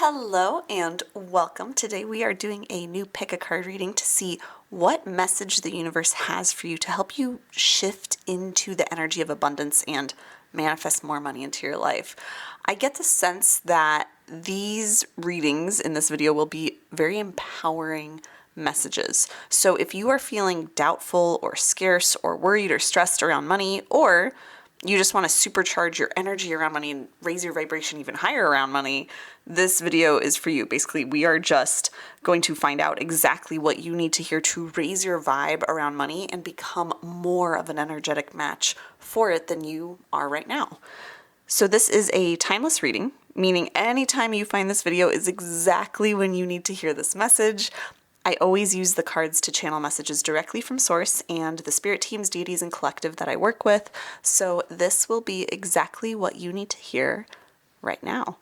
Hello and welcome. Today we are doing a new pick a card reading to see what message the universe has for you to help you shift into the energy of abundance and manifest more money into your life. I get the sense that these readings in this video will be very empowering messages. So if you are feeling doubtful or scarce or worried or stressed around money, or you just want to supercharge your energy around money and raise your vibration even higher around money, this video is for you. Basically, we are just going to find out exactly what you need to hear to raise your vibe around money and become more of an energetic match for it than you are right now. So this is a timeless reading, meaning anytime you find this video is exactly when you need to hear this message. I always use the cards to channel messages directly from source and the spirit teams, deities, and collective that I work with. So this will be exactly what you need to hear right now.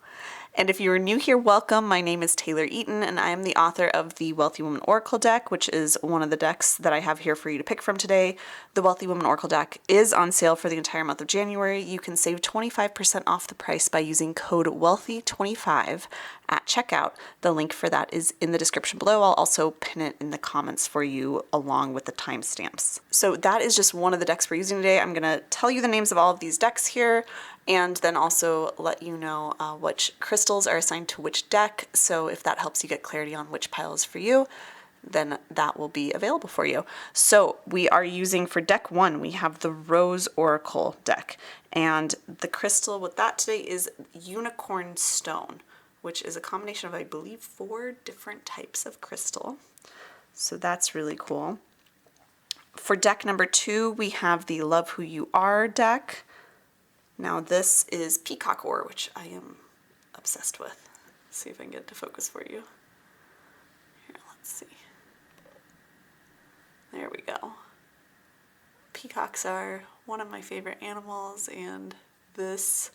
And if you are new here, welcome. My name is Taylor Eaton, and I am the author of the Wealthy Woman Oracle deck, which is one of the decks that I have here for you to pick from today. The Wealthy Woman Oracle deck is on sale for the entire month of January. You can save 25% off the price by using code WEALTHY25 at checkout. The link for that is in the description below. I'll also pin it in the comments for you along with the timestamps. So that is just one of the decks we're using today. I'm going to tell you the names of all of these decks here, and then also let you know which crystals are assigned to which deck. So if that helps you get clarity on which pile is for you, then that will be available for you. So we are using for deck one, we have the Rose Oracle deck. And the crystal with that today is Unicorn Stone, which is a combination of, I believe, 4 different types of crystal. So that's really cool. For deck number 2, we have the Love Who You Are deck. Now this is Peacock Ore, which I am obsessed with. Let's see if I can get it to focus for you. Here, let's see. There we go. Peacocks are one of my favorite animals, and this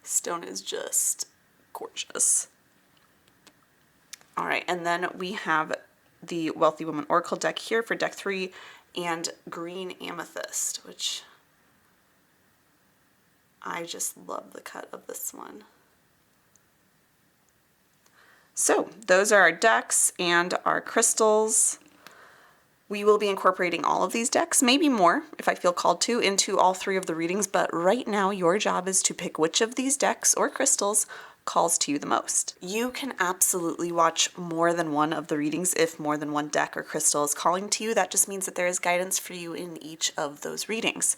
stone is just gorgeous. All right, and then we have the Wealthy Woman Oracle deck here for deck 3 and Green Amethyst, which I just love the cut of this one. So those are our decks and our crystals. We will be incorporating all of these decks, maybe more if I feel called to, into all 3 of the readings, but right now your job is to pick which of these decks or crystals calls to you the most. You can absolutely watch more than one of the readings if more than one deck or crystal is calling to you. That just means that there is guidance for you in each of those readings.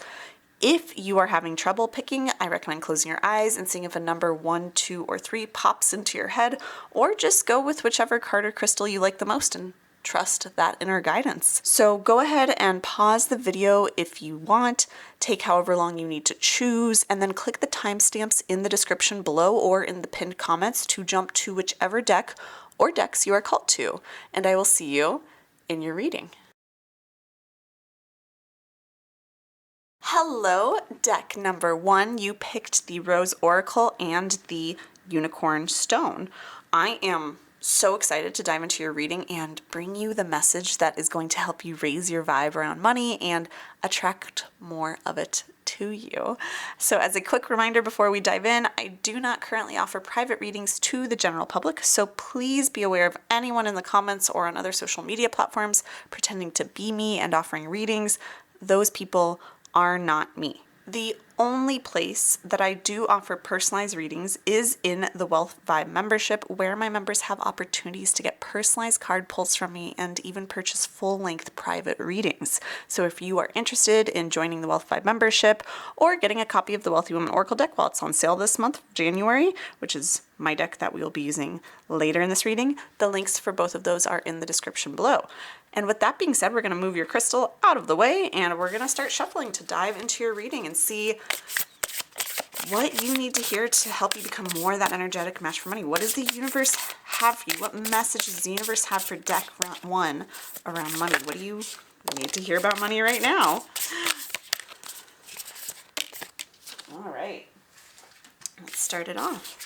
If you are having trouble picking, I recommend closing your eyes and seeing if a number 1, 2, or 3 pops into your head, or just go with whichever card or crystal you like the most and trust that inner guidance. So go ahead and pause the video if you want, take however long you need to choose, and then click the timestamps in the description below or in the pinned comments to jump to whichever deck or decks you are called to. And I will see you in your reading. Hello, deck number 1. You picked the Rose Oracle and the Unicorn Stone. I am so excited to dive into your reading and bring you the message that is going to help you raise your vibe around money and attract more of it to you. So as a quick reminder before we dive in, I do not currently offer private readings to the general public, so please be aware of anyone in the comments or on other social media platforms pretending to be me and offering readings. Those people are not me. The only place that I do offer personalized readings is in the Wealth Vibe membership, where my members have opportunities to get personalized card pulls from me and even purchase full-length private readings. So if you are interested in joining the Wealth Vibe membership or getting a copy of the Wealthy Woman Oracle deck while it's on sale this month, January, which is my deck that we will be using later in this reading, the links for both of those are in the description below. And with that being said, we're going to move your crystal out of the way and we're going to start shuffling to dive into your reading and see what you need to hear to help you become more that energetic match for money. What does the universe have for you? What message does the universe have for deck 1 around money? What do you need to hear about money right now? All right, let's start it off.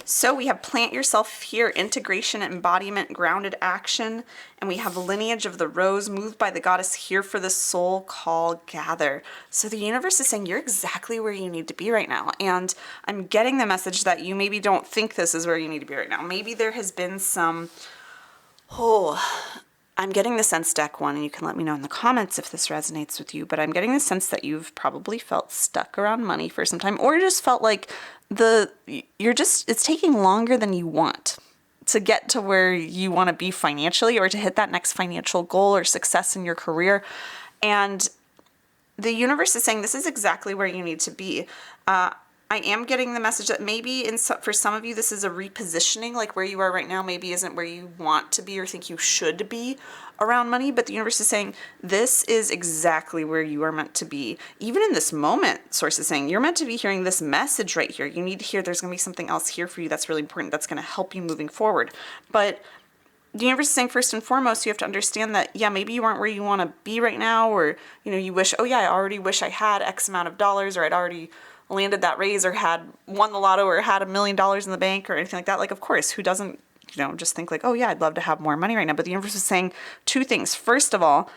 So we have plant yourself here, integration, embodiment, grounded action, and we have lineage of the rose, moved by the goddess, here for the soul call, gather. So the universe is saying you're exactly where you need to be right now. And I'm getting the message that you maybe don't think this is where you need to be right now. Maybe there has been some, I'm getting the sense, deck one, and you can let me know in the comments if this resonates with you, but I'm getting the sense that you've probably felt stuck around money for some time, or just felt like it's taking longer than you want to get to where you want to be financially, or to hit that next financial goal or success in your career. And the universe is saying this is exactly where you need to be. I am getting the message that maybe for some of you, this is a repositioning, like where you are right now maybe isn't where you want to be or think you should be around money, but the universe is saying this is exactly where you are meant to be. Even in this moment, source is saying you're meant to be hearing this message right here. You need to hear there's going to be something else here for you that's really important, that's going to help you moving forward. But the universe is saying first and foremost, you have to understand that, yeah, maybe you aren't where you want to be right now, or, you wish, I already wish I had X amount of dollars, or I'd already landed that raise, or had won the lotto, or had $1 million in the bank, or anything like that. Like, of course, who doesn't, just think like, I'd love to have more money right now. But the universe is saying two things. First of all,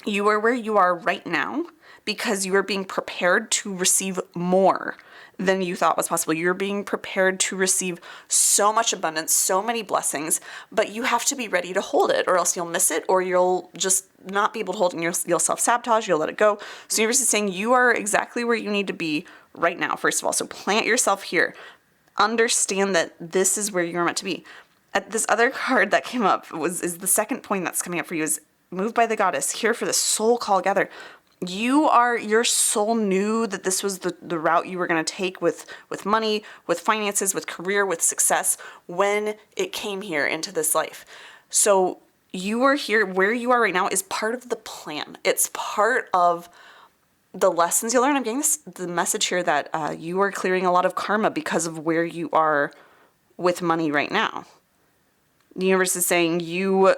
you are where you are right now because you are being prepared to receive more than you thought was possible. You're being prepared to receive so much abundance, so many blessings, but you have to be ready to hold it, or else you'll miss it, or you'll just not be able to hold it, and you'll self-sabotage, you'll let it go. So the universe is saying you are exactly where you need to be right now, first of all. So plant yourself here. Understand that this is where you're meant to be. This other card that came up is the second point that's coming up for you, is moved by the goddess, here for the soul call, gather. Your soul knew that this was the route you were going to take with money, with finances, with career, with success when it came here into this life. So you are here, where you are right now is part of the plan. It's part of the lessons you learn. I'm getting the message here that you are clearing a lot of karma because of where you are with money right now. The universe is saying you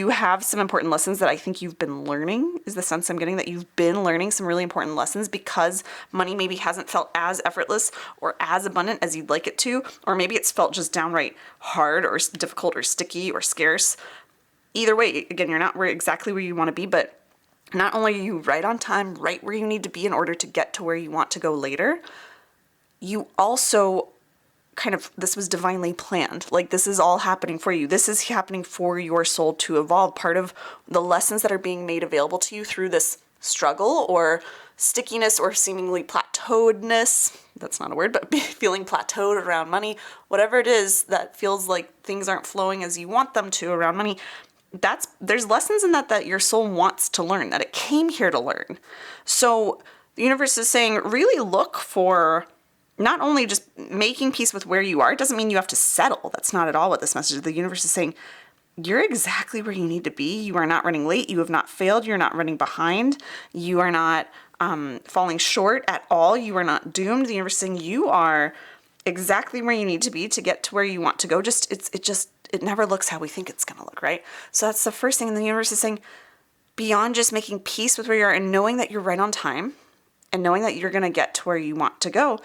have some important lessons that I think you've been learning, is the sense I'm getting, that you've been learning some really important lessons because money maybe hasn't felt as effortless or as abundant as you'd like it to, or maybe it's felt just downright hard or difficult or sticky or scarce. Either way, again, you're not exactly where you want to be, but not only are you right on time, right where you need to be in order to get to where you want to go later, you also this was divinely planned. Like, this is all happening for you. This is happening for your soul to evolve. Part of the lessons that are being made available to you through this struggle or stickiness or seemingly plateauedness, that's not a word, but feeling plateaued around money, whatever it is that feels like things aren't flowing as you want them to around money, there's lessons in that your soul wants to learn, that it came here to learn. So the universe is saying, really look for not only just making peace with where you are. It doesn't mean you have to settle. That's not at all what this message is. The universe is saying, you're exactly where you need to be. You are not running late. You have not failed. You're not running behind. You are not falling short at all. You are not doomed. The universe is saying you are exactly where you need to be to get to where you want to go. It never looks how we think it's going to look, right? So that's the first thing. And the universe is saying, beyond just making peace with where you are and knowing that you're right on time and knowing that you're going to get to where you want to go,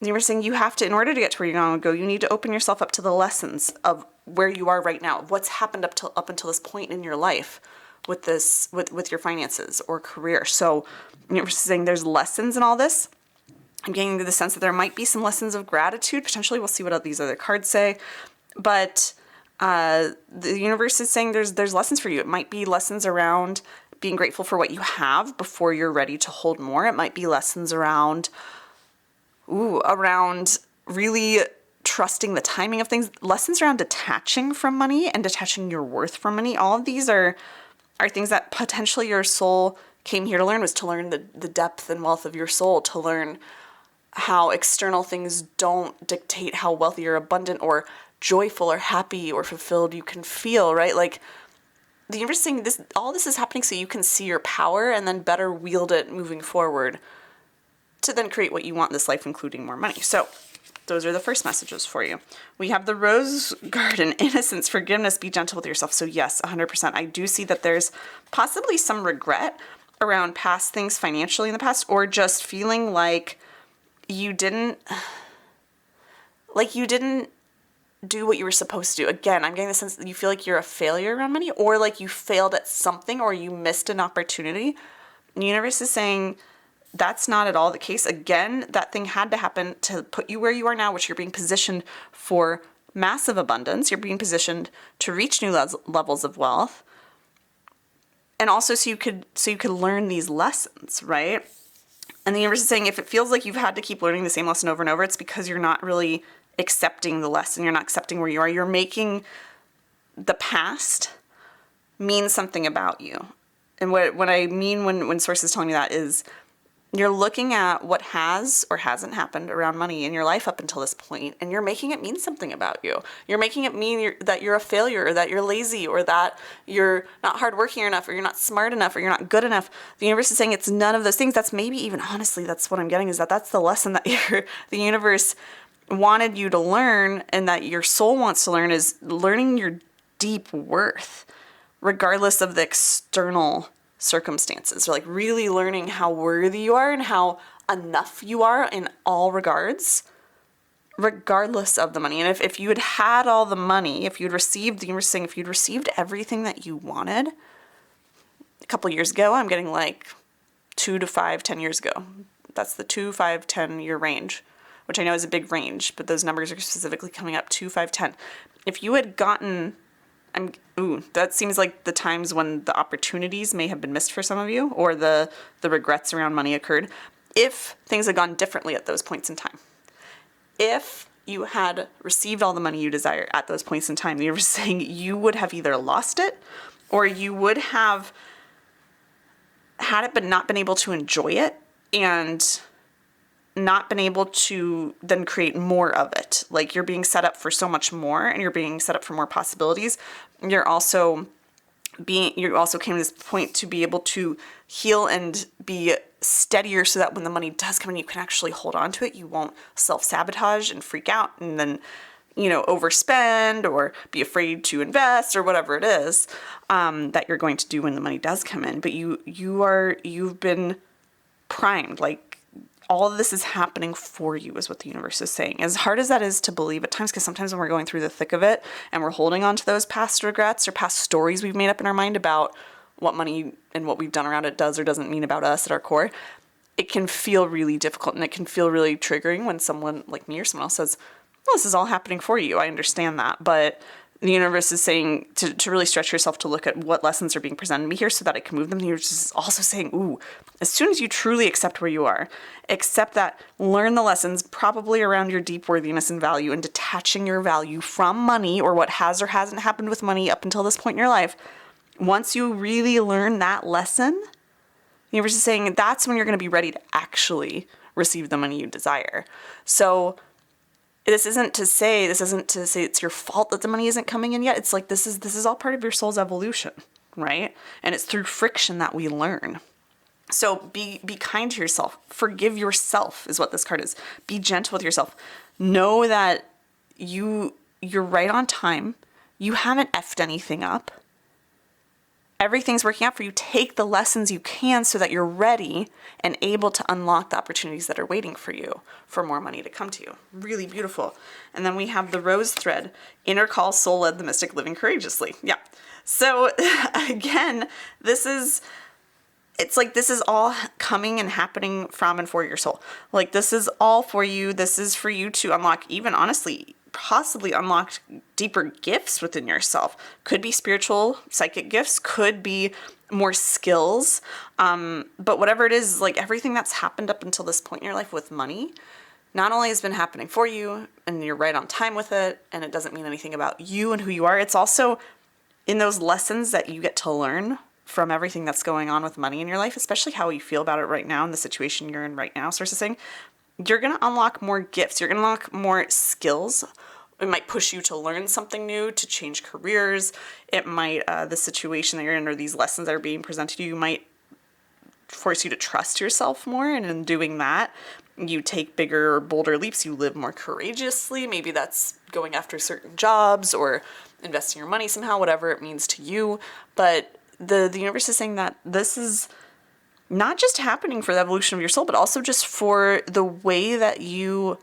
you were saying you have to, in order to get to where you want to go, you need to open yourself up to the lessons of where you are right now, what's happened up until this point in your life with your finances or career. So you were saying there's lessons in all this. I'm getting the sense that there might be some lessons of gratitude. Potentially, we'll see what these other cards say. But the universe is saying there's lessons for you. It might be lessons around being grateful for what you have before you're ready to hold more. It might be lessons around really trusting the timing of things, lessons around detaching from money and detaching your worth from money. All of these are things that potentially your soul came here to learn, was to learn the depth and wealth of your soul, to learn how external things don't dictate how wealthy or abundant or joyful or happy or fulfilled you can feel, right? Like, the universe is saying all this is happening so you can see your power and then better wield it moving forward to then create what you want in this life, including more money. So those are the first messages for you. We have the rose garden, innocence, forgiveness, be gentle with yourself. So yes, 100%. I do see that there's possibly some regret around past things financially in the past, or just feeling like you didn't, like you didn't do what you were supposed to do. Again, I'm getting the sense that you feel like you're a failure around money, or like you failed at something, or you missed an opportunity. The universe is saying that's not at all the case. Again, that thing had to happen to put you where you are now, which you're being positioned for massive abundance. You're being positioned to reach new levels of wealth. And also so you could learn these lessons, right? And the universe is saying if it feels like you've had to keep learning the same lesson over and over, it's because you're not really accepting the lesson. You're not accepting where you are. You're making the past mean something about you. And what I mean when Source is telling me that is you're looking at what has or hasn't happened around money in your life up until this point, and you're making it mean something about you. You're making it mean that you're a failure, or that you're lazy, or that you're not hardworking enough, or you're not smart enough, or you're not good enough. The universe is saying it's none of those things. That's maybe even, honestly, that's what I'm getting, is that that's the lesson that the universe wanted you to learn, and that your soul wants to learn, is learning your deep worth, regardless of the external circumstances. Like really learning how worthy you are and how enough you are in all regards, regardless of the money. And if you had all the money, if you'd received, the universe saying, if you'd received everything that you wanted a couple years ago, I'm getting like 2 to 5, 10 years ago. That's the 2, 5, 10 year range, which I know is a big range, but those numbers are specifically coming up 2, 5, 10. If you had gotten, that seems like the times when the opportunities may have been missed for some of you, or the regrets around money occurred. If things had gone differently at those points in time, if you had received all the money you desire at those points in time, you were saying you would have either lost it, or you would have had it but not been able to enjoy it, and not been able to then create more of it. Like you're being set up for so much more, and you're being set up for more possibilities. You also came to this point to be able to heal and be steadier, so that when the money does come in, you can actually hold on to it. You won't self-sabotage and freak out and then, overspend or be afraid to invest or whatever it is that you're going to do when the money does come in. But you've been primed. Like, all of this is happening for you, is what the universe is saying. As hard as that is to believe at times, because sometimes when we're going through the thick of it and we're holding on to those past regrets or past stories we've made up in our mind about what money and what we've done around it does or doesn't mean about us at our core, it can feel really difficult, and it can feel really triggering when someone like me or someone else says, well, this is all happening for you. I understand that. But the universe is saying to really stretch yourself to look at what lessons are being presented to me here so that I can move them. The universe is also saying, as soon as you truly accept where you are, accept that, learn the lessons probably around your deep worthiness and value, and detaching your value from money or what has or hasn't happened with money up until this point in your life. Once you really learn that lesson, the universe is saying that's when you're going to be ready to actually receive the money you desire. So this isn't to say it's your fault that the money isn't coming in yet. It's like this is all part of your soul's evolution, right? And it's through friction that we learn. So be kind to yourself. Forgive yourself is what this card is. Be gentle with yourself. Know that you're right on time. You haven't effed anything up. Everything's working out for you. Take the lessons you can so that you're ready and able to unlock the opportunities that are waiting for you for more money to come to you. Really beautiful. And then we have the rose thread, inner call, soul led, the mystic, living courageously. Yeah. So again, this is all coming and happening from and for your soul. Like this is all for you. This is for you to unlock, even honestly, possibly unlock deeper gifts within yourself. Could be spiritual, psychic gifts, could be more skills. But whatever it is, like everything that's happened up until this point in your life with money, not only has been happening for you and you're right on time with it, and it doesn't mean anything about you and who you are. It's also in those lessons that you get to learn from everything that's going on with money in your life, especially how you feel about it right now in the situation you're in right now, sort of thing. You're going to unlock more gifts. You're going to unlock more skills. It might push you to learn something new, to change careers. It might, the situation that you're in or these lessons that are being presented to you might force you to trust yourself more. And in doing that, you take bigger or bolder leaps. You live more courageously. Maybe that's going after certain jobs or investing your money somehow, whatever it means to you. But the universe is saying that this is not just happening for the evolution of your soul, but also just for the way that you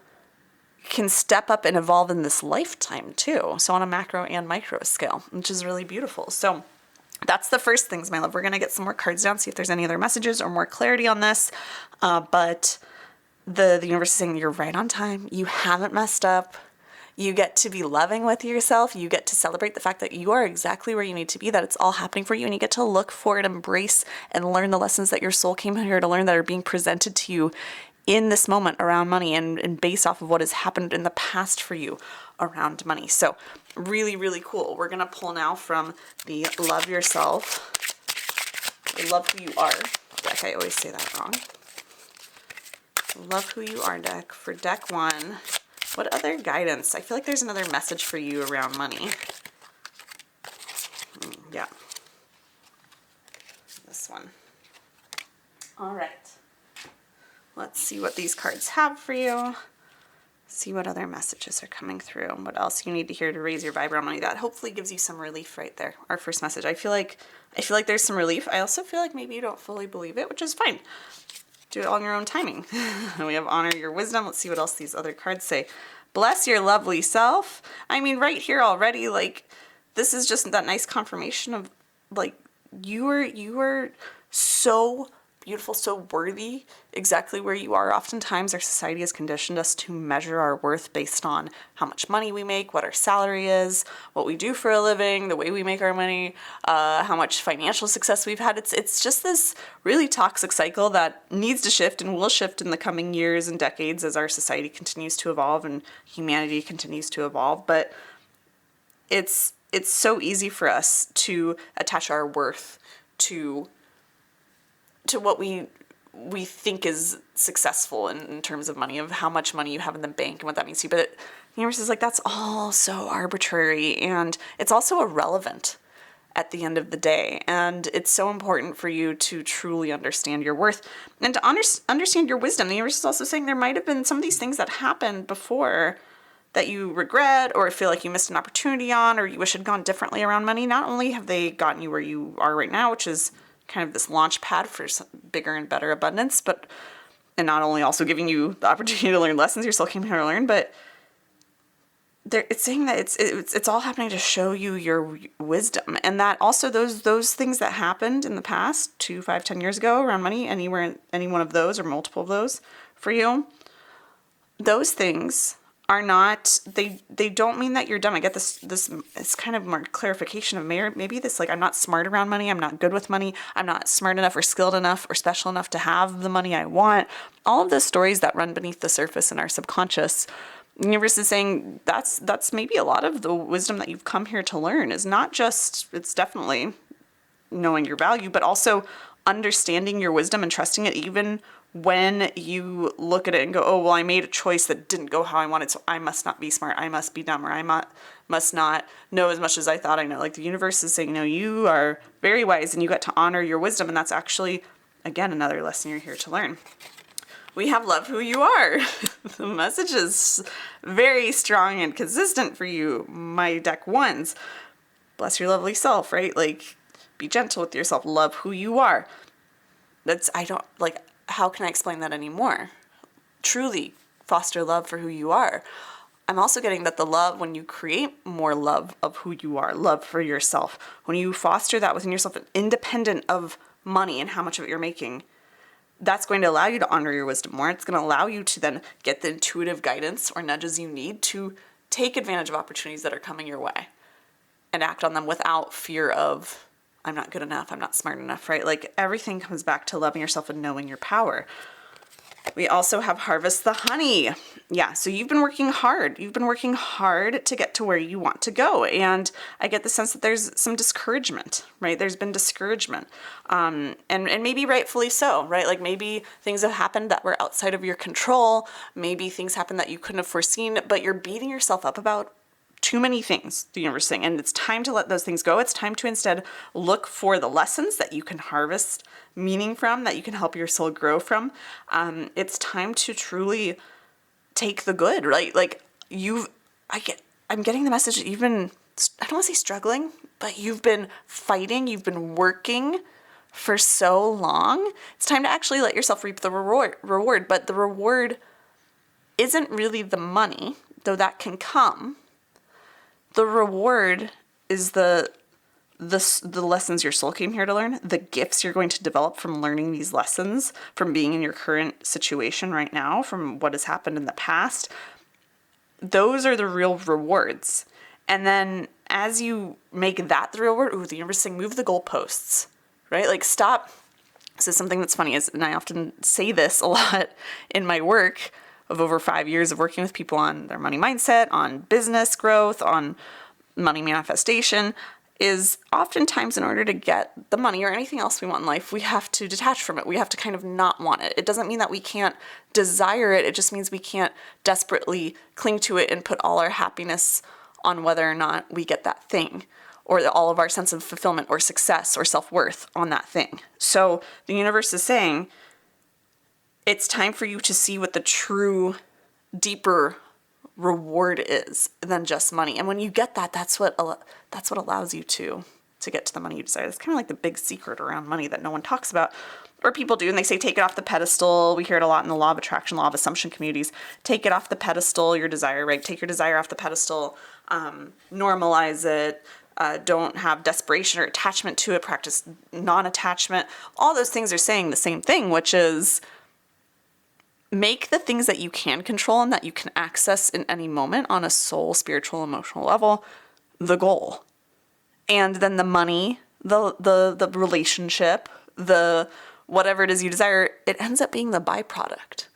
can step up and evolve in this lifetime too. So on a macro and micro scale, which is really beautiful. So that's the first things, my love. We're going to get some more cards down, see if there's any other messages or more clarity on this. But the universe is saying you're right on time. You haven't messed up. You get to be loving with yourself. You get to celebrate the fact that you are exactly where you need to be, that it's all happening for you. And you get to look for it, embrace, and learn the lessons that your soul came here to learn that are being presented to you in this moment around money and based off of what has happened in the past for you around money. So really, really cool. We're going to pull now from the Love Yourself, or Love Who You Are deck. I always say that wrong. Love Who You Are deck for deck 1. What other guidance? I feel like there's another message for you around money. Yeah. This one. All right. Let's see what these cards have for you. See what other messages are coming through. What else you need to hear to raise your vibe around money. That hopefully gives you some relief right there. Our first message. I feel like there's some relief. I also feel like maybe you don't fully believe it, which is fine. Do it on your own timing. We have honor your wisdom. Let's see what else these other cards say. Bless your lovely self. I mean, right here already, like, this is just that nice confirmation of, like, you are so beautiful, so worthy, exactly where you are. Oftentimes our society has conditioned us to measure our worth based on how much money we make, what our salary is, what we do for a living, the way we make our money, how much financial success we've had. It's just this really toxic cycle that needs to shift and will shift in the coming years and decades as our society continues to evolve and humanity continues to evolve. But it's so easy for us to attach our worth to what we think is successful in terms of money, of how much money you have in the bank and what that means to you. But the universe is like, that's all so arbitrary, and it's also irrelevant at the end of the day. And it's so important for you to truly understand your worth and to understand your wisdom. The universe is also saying there might have been some of these things that happened before that you regret or feel like you missed an opportunity on, or you wish had gone differently around money. Not only have they gotten you where you are right now, which is kind of this launch pad for bigger and better abundance, and not only also giving you the opportunity to learn lessons you're still came here to learn, but it's saying that it's all happening to show you your wisdom, and that also those things that happened in the past 2, 5, 10 years ago around money, any one of those or multiple of those for you, those things are not, they don't mean that you're dumb. I get this it's kind of more clarification of maybe this, like, I'm not smart around money, I'm not good with money, I'm not smart enough or skilled enough or special enough to have the money I want. All of the stories that run beneath the surface in our subconscious, the universe is saying that's maybe a lot of the wisdom that you've come here to learn. Is not just, it's definitely knowing your value, but also understanding your wisdom and trusting it even when you look at it and go, oh, well, I made a choice that didn't go how I wanted, so I must not be smart, I must be dumb, or I must not know as much as I thought I know. Like, the universe is saying, no, you are very wise and you get to honor your wisdom, and that's actually, again, another lesson you're here to learn. We have Love Who You Are. The message is very strong and consistent for you, my deck ones. Bless your lovely self, right? Like, be gentle with yourself. Love who you are. How can I explain that anymore? Truly foster love for who you are. I'm also getting that the love, when you create more love of who you are, love for yourself, when you foster that within yourself, independent of money and how much of it you're making, that's going to allow you to honor your wisdom more. It's going to allow you to then get the intuitive guidance or nudges you need to take advantage of opportunities that are coming your way and act on them without fear of, I'm not good enough, I'm not smart enough, right? Like, everything comes back to loving yourself and knowing your power. We also have Harvest the Honey. Yeah, so you've been working hard. You've been working hard to get to where you want to go. And I get the sense that there's some discouragement, right? There's been discouragement. And maybe rightfully so, right? Like, maybe things have happened that were outside of your control. Maybe things happened that you couldn't have foreseen, but you're beating yourself up about too many things, the universe saying, and it's time to let those things go. It's time to instead look for the lessons that you can harvest meaning from, that you can help your soul grow from. It's time to truly take the good, right? Like, I'm getting the message that you've been, I don't want to say struggling, but you've been fighting, you've been working for so long. It's time to actually let yourself reap the reward, but the reward isn't really the money, though that can come. The reward is the lessons your soul came here to learn, the gifts you're going to develop from learning these lessons, from being in your current situation right now, from what has happened in the past. Those are the real rewards. And then as you make that the real reward, the universe is saying, move the goalposts, right? Like, stop. This is something that's funny, and I often say this a lot in my work of over 5 years of working with people on their money mindset, on business growth, on money manifestation, is oftentimes in order to get the money or anything else we want in life, we have to detach from it. We have to kind of not want it. It doesn't mean that we can't desire it. It just means we can't desperately cling to it and put all our happiness on whether or not we get that thing, or all of our sense of fulfillment or success or self-worth on that thing. So the universe is saying, it's time for you to see what the true, deeper reward is than just money. And when you get that, that's what allows you to get to the money you desire. It's kind of like the big secret around money that no one talks about, or people do, and they say take it off the pedestal. We hear it a lot in the law of attraction, law of assumption communities. Take it off the pedestal, your desire, right? Take your desire off the pedestal, normalize it, don't have desperation or attachment to it, practice non-attachment. All those things are saying the same thing, which is make the things that you can control and that you can access in any moment on a soul, spiritual, emotional level, the goal. And then the money, the relationship, the whatever it is you desire, it ends up being the byproduct.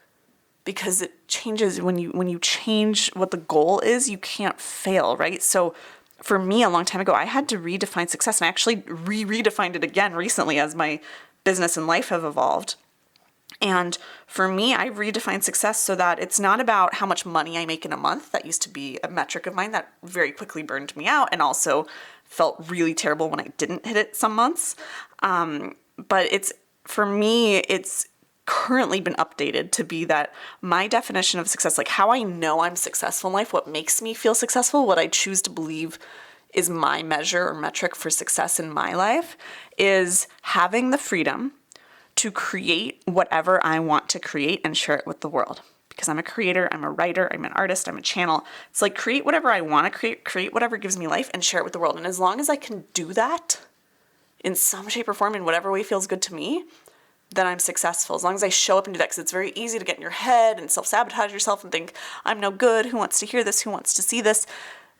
Because it changes when you change what the goal is, you can't fail, right? So for me, a long time ago, I had to redefine success, and I actually redefined it again recently as my business and life have evolved. And for me, I redefined success so that it's not about how much money I make in a month. That used to be a metric of mine that very quickly burned me out and also felt really terrible when I didn't hit it some months. But for me, it's currently been updated to be that my definition of success, like how I know I'm successful in life, what makes me feel successful, what I choose to believe is my measure or metric for success in my life, is having the freedom to create whatever I want to create and share it with the world. Because I'm a creator, I'm a writer, I'm an artist, I'm a channel. It's like create whatever I want to create whatever gives me life and share it with the world. And as long as I can do that in some shape or form, in whatever way feels good to me, then I'm successful. As long as I show up and do that, because it's very easy to get in your head and self-sabotage yourself and think, I'm no good, who wants to hear this, who wants to see this?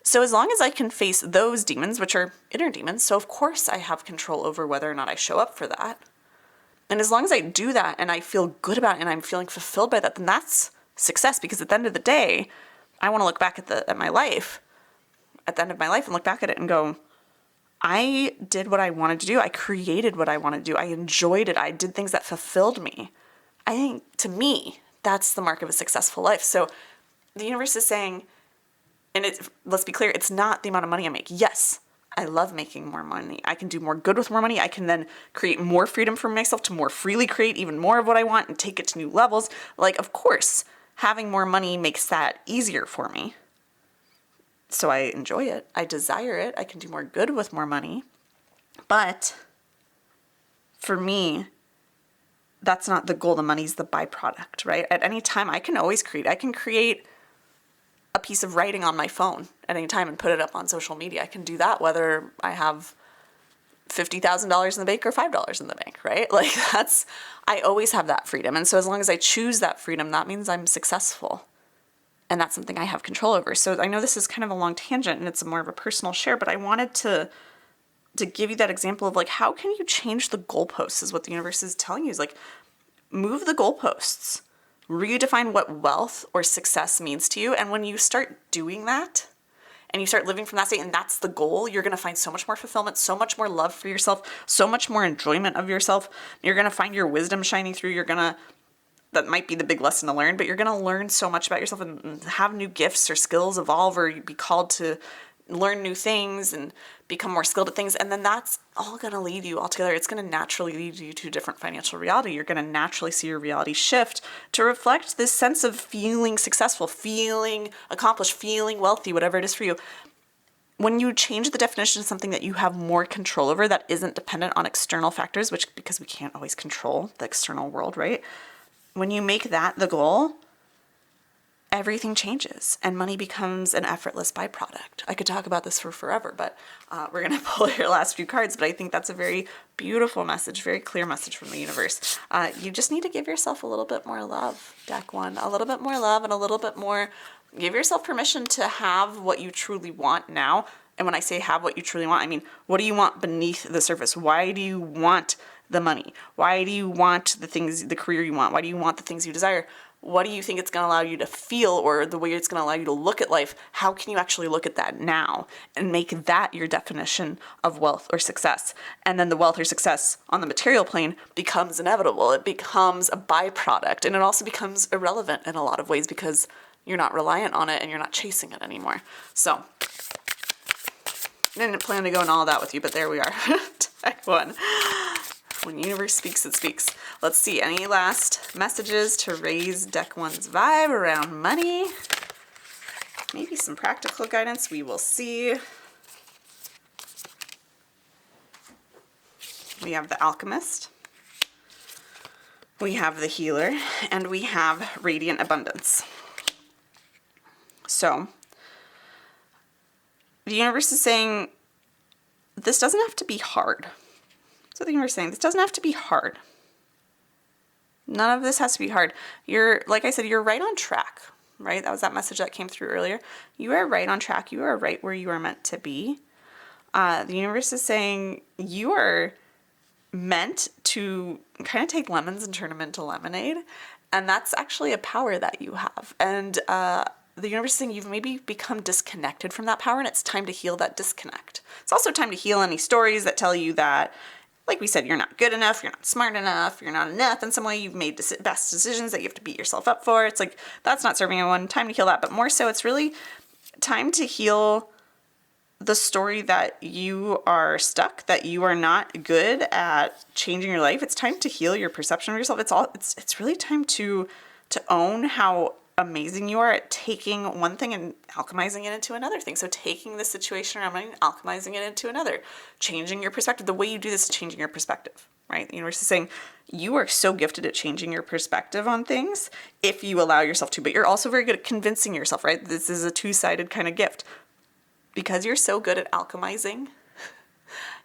So as long as I can face those demons, which are inner demons, so of course I have control over whether or not I show up for that. And as long as I do that and I feel good about it and I'm feeling fulfilled by that, then that's success. Because at the end of the day, I want to look back at my life, at the end of my life, and look back at it and go, I did what I wanted to do. I created what I wanted to do. I enjoyed it. I did things that fulfilled me. I think, to me, that's the mark of a successful life. So the universe is saying, and let's be clear, it's not the amount of money I make. Yes, I love making more money. I can do more good with more money. I can then create more freedom for myself to more freely create even more of what I want and take it to new levels. Like, of course, having more money makes that easier for me. So I enjoy it. I desire it. I can do more good with more money. But for me, that's not the goal. The money's the byproduct, right? At any time, I can always create. I can create a piece of writing on my phone at any time and put it up on social media. I can do that whether I have $50,000 in the bank or $5 in the bank, right? Like I always have that freedom. And so as long as I choose that freedom, that means I'm successful. And that's something I have control over. So I know this is kind of a long tangent and it's more of a personal share, but I wanted to give you that example of like, how can you change the goalposts is what the universe is telling you, is like, move the goalposts. Redefine what wealth or success means to you. And when you start doing that and you start living from that state and that's the goal, you're going to find so much more fulfillment, so much more love for yourself, so much more enjoyment of yourself. You're going to find your wisdom shining through. That might be the big lesson to learn, but you're going to learn so much about yourself and have new gifts or skills evolve, or be called to learn new things and become more skilled at things. And then that's all going to lead you all together. It's going to naturally lead you to a different financial reality. You're going to naturally see your reality shift to reflect this sense of feeling successful, feeling accomplished, feeling wealthy, whatever it is for you. When you change the definition of something that you have more control over, that isn't dependent on external factors, because we can't always control the external world, right? When you make that the goal, everything changes and money becomes an effortless byproduct. I could talk about this for forever, but we're going to pull your last few cards. But I think that's a very beautiful message, very clear message from the universe. You just need to give yourself a little bit more love, deck one, a little bit more love and a little bit more. Give yourself permission to have what you truly want now. And when I say have what you truly want, I mean, what do you want beneath the surface? Why do you want the money? Why do you want the things, the career you want? Why do you want the things you desire? What do you think it's going to allow you to feel, or the way it's going to allow you to look at life? How can you actually look at that now and make that your definition of wealth or success? And then the wealth or success on the material plane becomes inevitable. It becomes a byproduct, and it also becomes irrelevant in a lot of ways because you're not reliant on it and you're not chasing it anymore. So I didn't plan to go into all that with you, but there we are. Deck one. When universe speaks, it speaks. Let's see, any last messages to raise deck one's vibe around money? Maybe some practical guidance, we will see. We have the alchemist, we have the healer, and we have radiant abundance. So the universe is saying this doesn't have to be hard. So the universe is saying this doesn't have to be hard. None of this has to be hard. You're, like I said, you're right on track, right? That was that message that came through earlier. You are right on track. You are right where you are meant to be. The universe is saying you are meant to kind of take lemons and turn them into lemonade. And that's actually a power that you have. And the universe is saying you've maybe become disconnected from that power, and it's time to heal that disconnect. It's also time to heal any stories that tell you that, like we said, you're not good enough, you're not smart enough, you're not enough in some way, you've made best decisions that you have to beat yourself up for. It's like, that's not serving anyone. Time to heal that. But more so, it's really time to heal the story that you are stuck, that you are not good at changing your life. It's time to heal your perception of yourself. It's really time to own how amazing you are at taking one thing and alchemizing it into another thing. So taking the situation around money and alchemizing it into another, changing your perspective. The way you do this is changing your perspective, right? The universe is saying you are so gifted at changing your perspective on things if you allow yourself to, but you're also very good at convincing yourself, right? This is a two-sided kind of gift. Because you're so good at alchemizing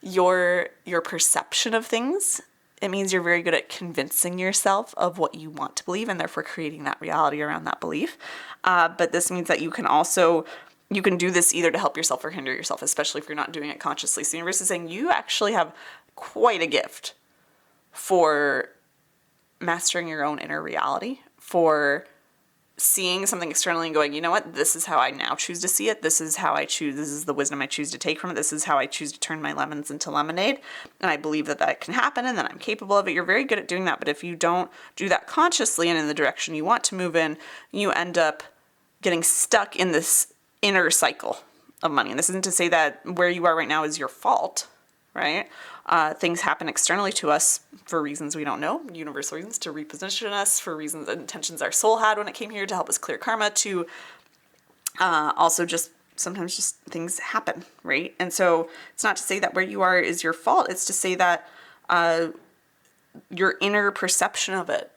your perception of things, it means you're very good at convincing yourself of what you want to believe and therefore creating that reality around that belief. But this means that you can do this either to help yourself or hinder yourself, especially if you're not doing it consciously. So the universe is saying you actually have quite a gift for mastering your own inner reality, for seeing something externally and going, you know what, this is how I now choose to see it. This is how I choose. This is the wisdom I choose to take from it. This is how I choose to turn my lemons into lemonade. And I believe that can happen and that I'm capable of it. You're very good at doing that. But if you don't do that consciously and in the direction you want to move in, you end up getting stuck in this inner cycle of money. And this isn't to say that where you are right now is your fault, right? Things happen externally to us for reasons we don't know, universal reasons to reposition us, for reasons and intentions our soul had when it came here to help us clear karma, to also just sometimes just things happen, right? And so it's not to say that where you are is your fault. It's to say that your inner perception of it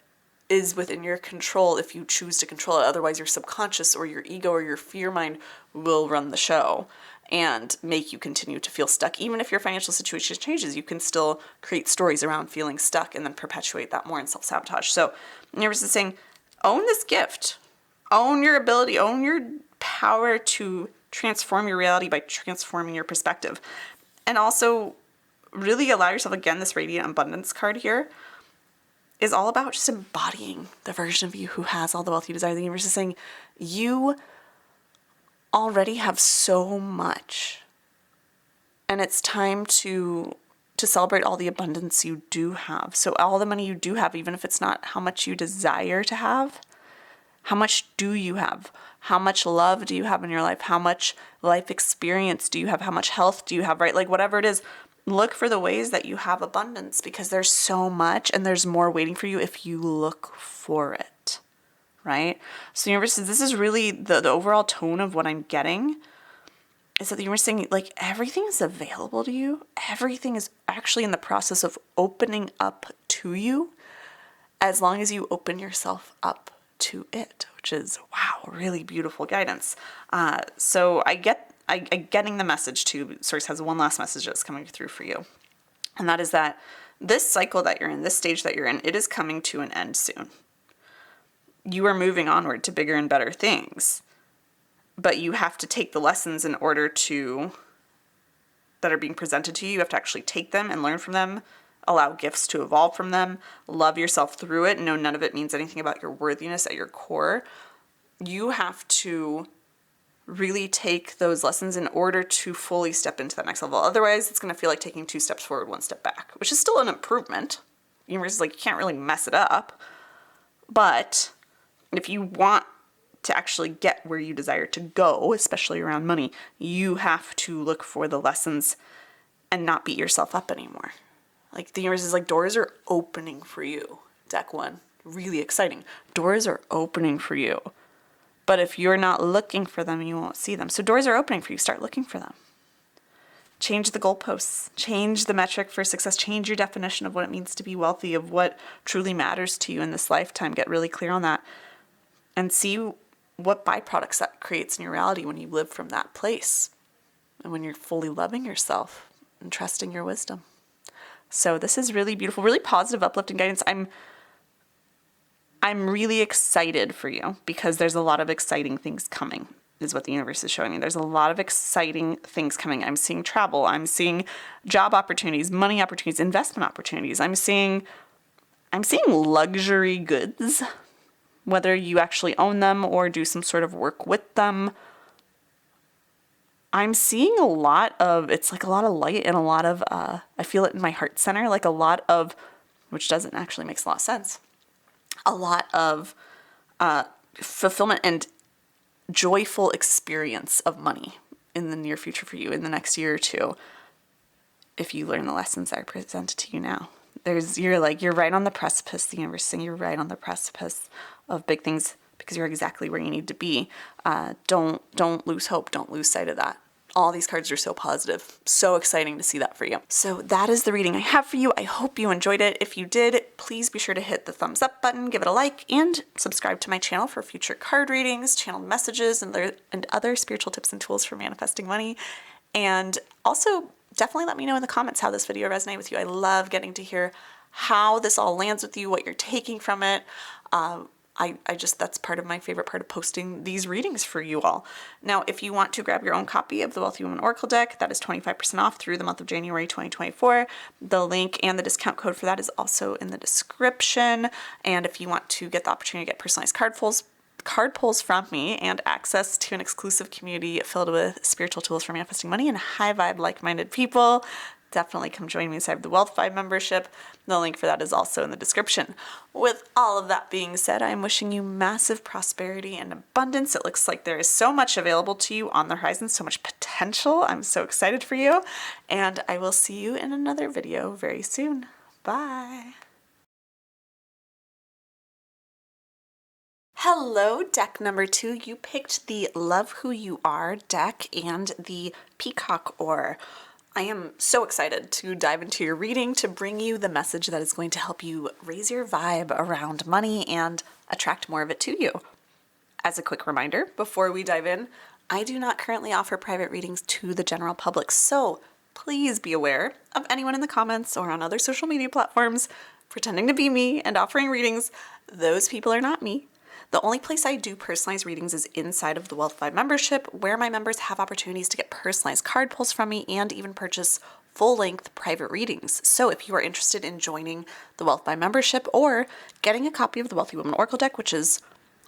is within your control if you choose to control it. Otherwise, your subconscious or your ego or your fear mind will run the show and make you continue to feel stuck. Even if your financial situation changes, you can still create stories around feeling stuck and then perpetuate that more in self-sabotage. So the universe is saying, own this gift, own your ability, own your power to transform your reality by transforming your perspective. And also really allow yourself, again, this radiant abundance card here is all about just embodying the version of you who has all the wealth you desire. The universe is saying, you already have so much, and it's time to celebrate all the abundance you do have. So all the money you do have, even if it's not how much you desire to have, how much do you have? How much love do you have in your life? How much life experience do you have? How much health do you have, right? Like whatever it is, look for the ways that you have abundance, because there's so much and there's more waiting for you if you look for it. Right? So the universe says, this is really the overall tone of what I'm getting, is that the universe is saying, like, everything is available to you. Everything is actually in the process of opening up to you, as long as you open yourself up to it, which is, wow, really beautiful guidance. So I getting the message too. Source has one last message that's coming through for you. And that is that this cycle that you're in, this stage that you're in, it is coming to an end soon. You are moving onward to bigger and better things, but you have to take the lessons in order to, that are being presented to you. You have to actually take them and learn from them, allow gifts to evolve from them, love yourself through it. No, none of it means anything about your worthiness at your core. You have to really take those lessons in order to fully step into that next level. Otherwise, it's going to feel like taking 2 steps forward, 1 step back, which is still an improvement. The universe is like, you can't really mess it up. But if you want to actually get where you desire to go, especially around money, you have to look for the lessons and not beat yourself up anymore. Like, the universe is like, doors are opening for you. Deck 1, really exciting. Doors are opening for you. But if you're not looking for them, you won't see them. So doors are opening for you. Start looking for them. Change the goalposts. Change the metric for success. Change your definition of what it means to be wealthy, of what truly matters to you in this lifetime. Get really clear on that. And see what byproducts that creates in your reality when you live from that place. And when you're fully loving yourself and trusting your wisdom. So this is really beautiful, really positive, uplifting guidance. I'm really excited for you because there's a lot of exciting things coming, is what the universe is showing me. There's a lot of exciting things coming. I'm seeing travel. I'm seeing job opportunities, money opportunities, investment opportunities. I'm seeing luxury goods, whether you actually own them or do some sort of work with them. I'm seeing a lot of, it's like a lot of light and a lot of, I feel it in my heart center, like a lot of, which doesn't actually makes a lot of sense, a lot of fulfillment and joyful experience of money in the near future for you, in the next year or two, if you learn the lessons that are presented to you now. You're right on the precipice, the universe saying you're right on the precipice of big things because you're exactly where you need to be. Don't lose hope. Don't lose sight of that. All these cards are so positive. So exciting to see that for you. So that is the reading I have for you. I hope you enjoyed it. If you did, please be sure to hit the thumbs up button, give it a like, and subscribe to my channel for future card readings, channeled messages, and other spiritual tips and tools for manifesting money. And also, definitely let me know in the comments how this video resonated with you. I love getting to hear how this all lands with you, what you're taking from it. That's part of my favorite part of posting these readings for you all. Now, if you want to grab your own copy of the Wealthy Woman Oracle deck, that is 25% off through the month of January 2024. The link and the discount code for that is also in the description. And if you want to get the opportunity to get personalized card pulls from me and access to an exclusive community filled with spiritual tools for manifesting money and high vibe like-minded people, definitely come join me inside the Wealth Vibe membership. The link for that is also in the description. With all of that being said, I'm wishing you massive prosperity and abundance. It looks like there is so much available to you on the horizon, so much potential. I'm so excited for you, and I will see you in another video very soon. Bye. Hello, deck number 2. You picked the Love Who You Are deck and the Peacock Ore. I am so excited to dive into your reading to bring you the message that is going to help you raise your vibe around money and attract more of it to you. As a quick reminder, before we dive in, I do not currently offer private readings to the general public, so please be aware of anyone in the comments or on other social media platforms pretending to be me and offering readings. Those people are not me. The only place I do personalized readings is inside of the Wealth Vibe membership, where my members have opportunities to get personalized card pulls from me and even purchase full-length private readings. So if you are interested in joining the Wealth Vibe membership or getting a copy of the Wealthy Woman Oracle deck, which is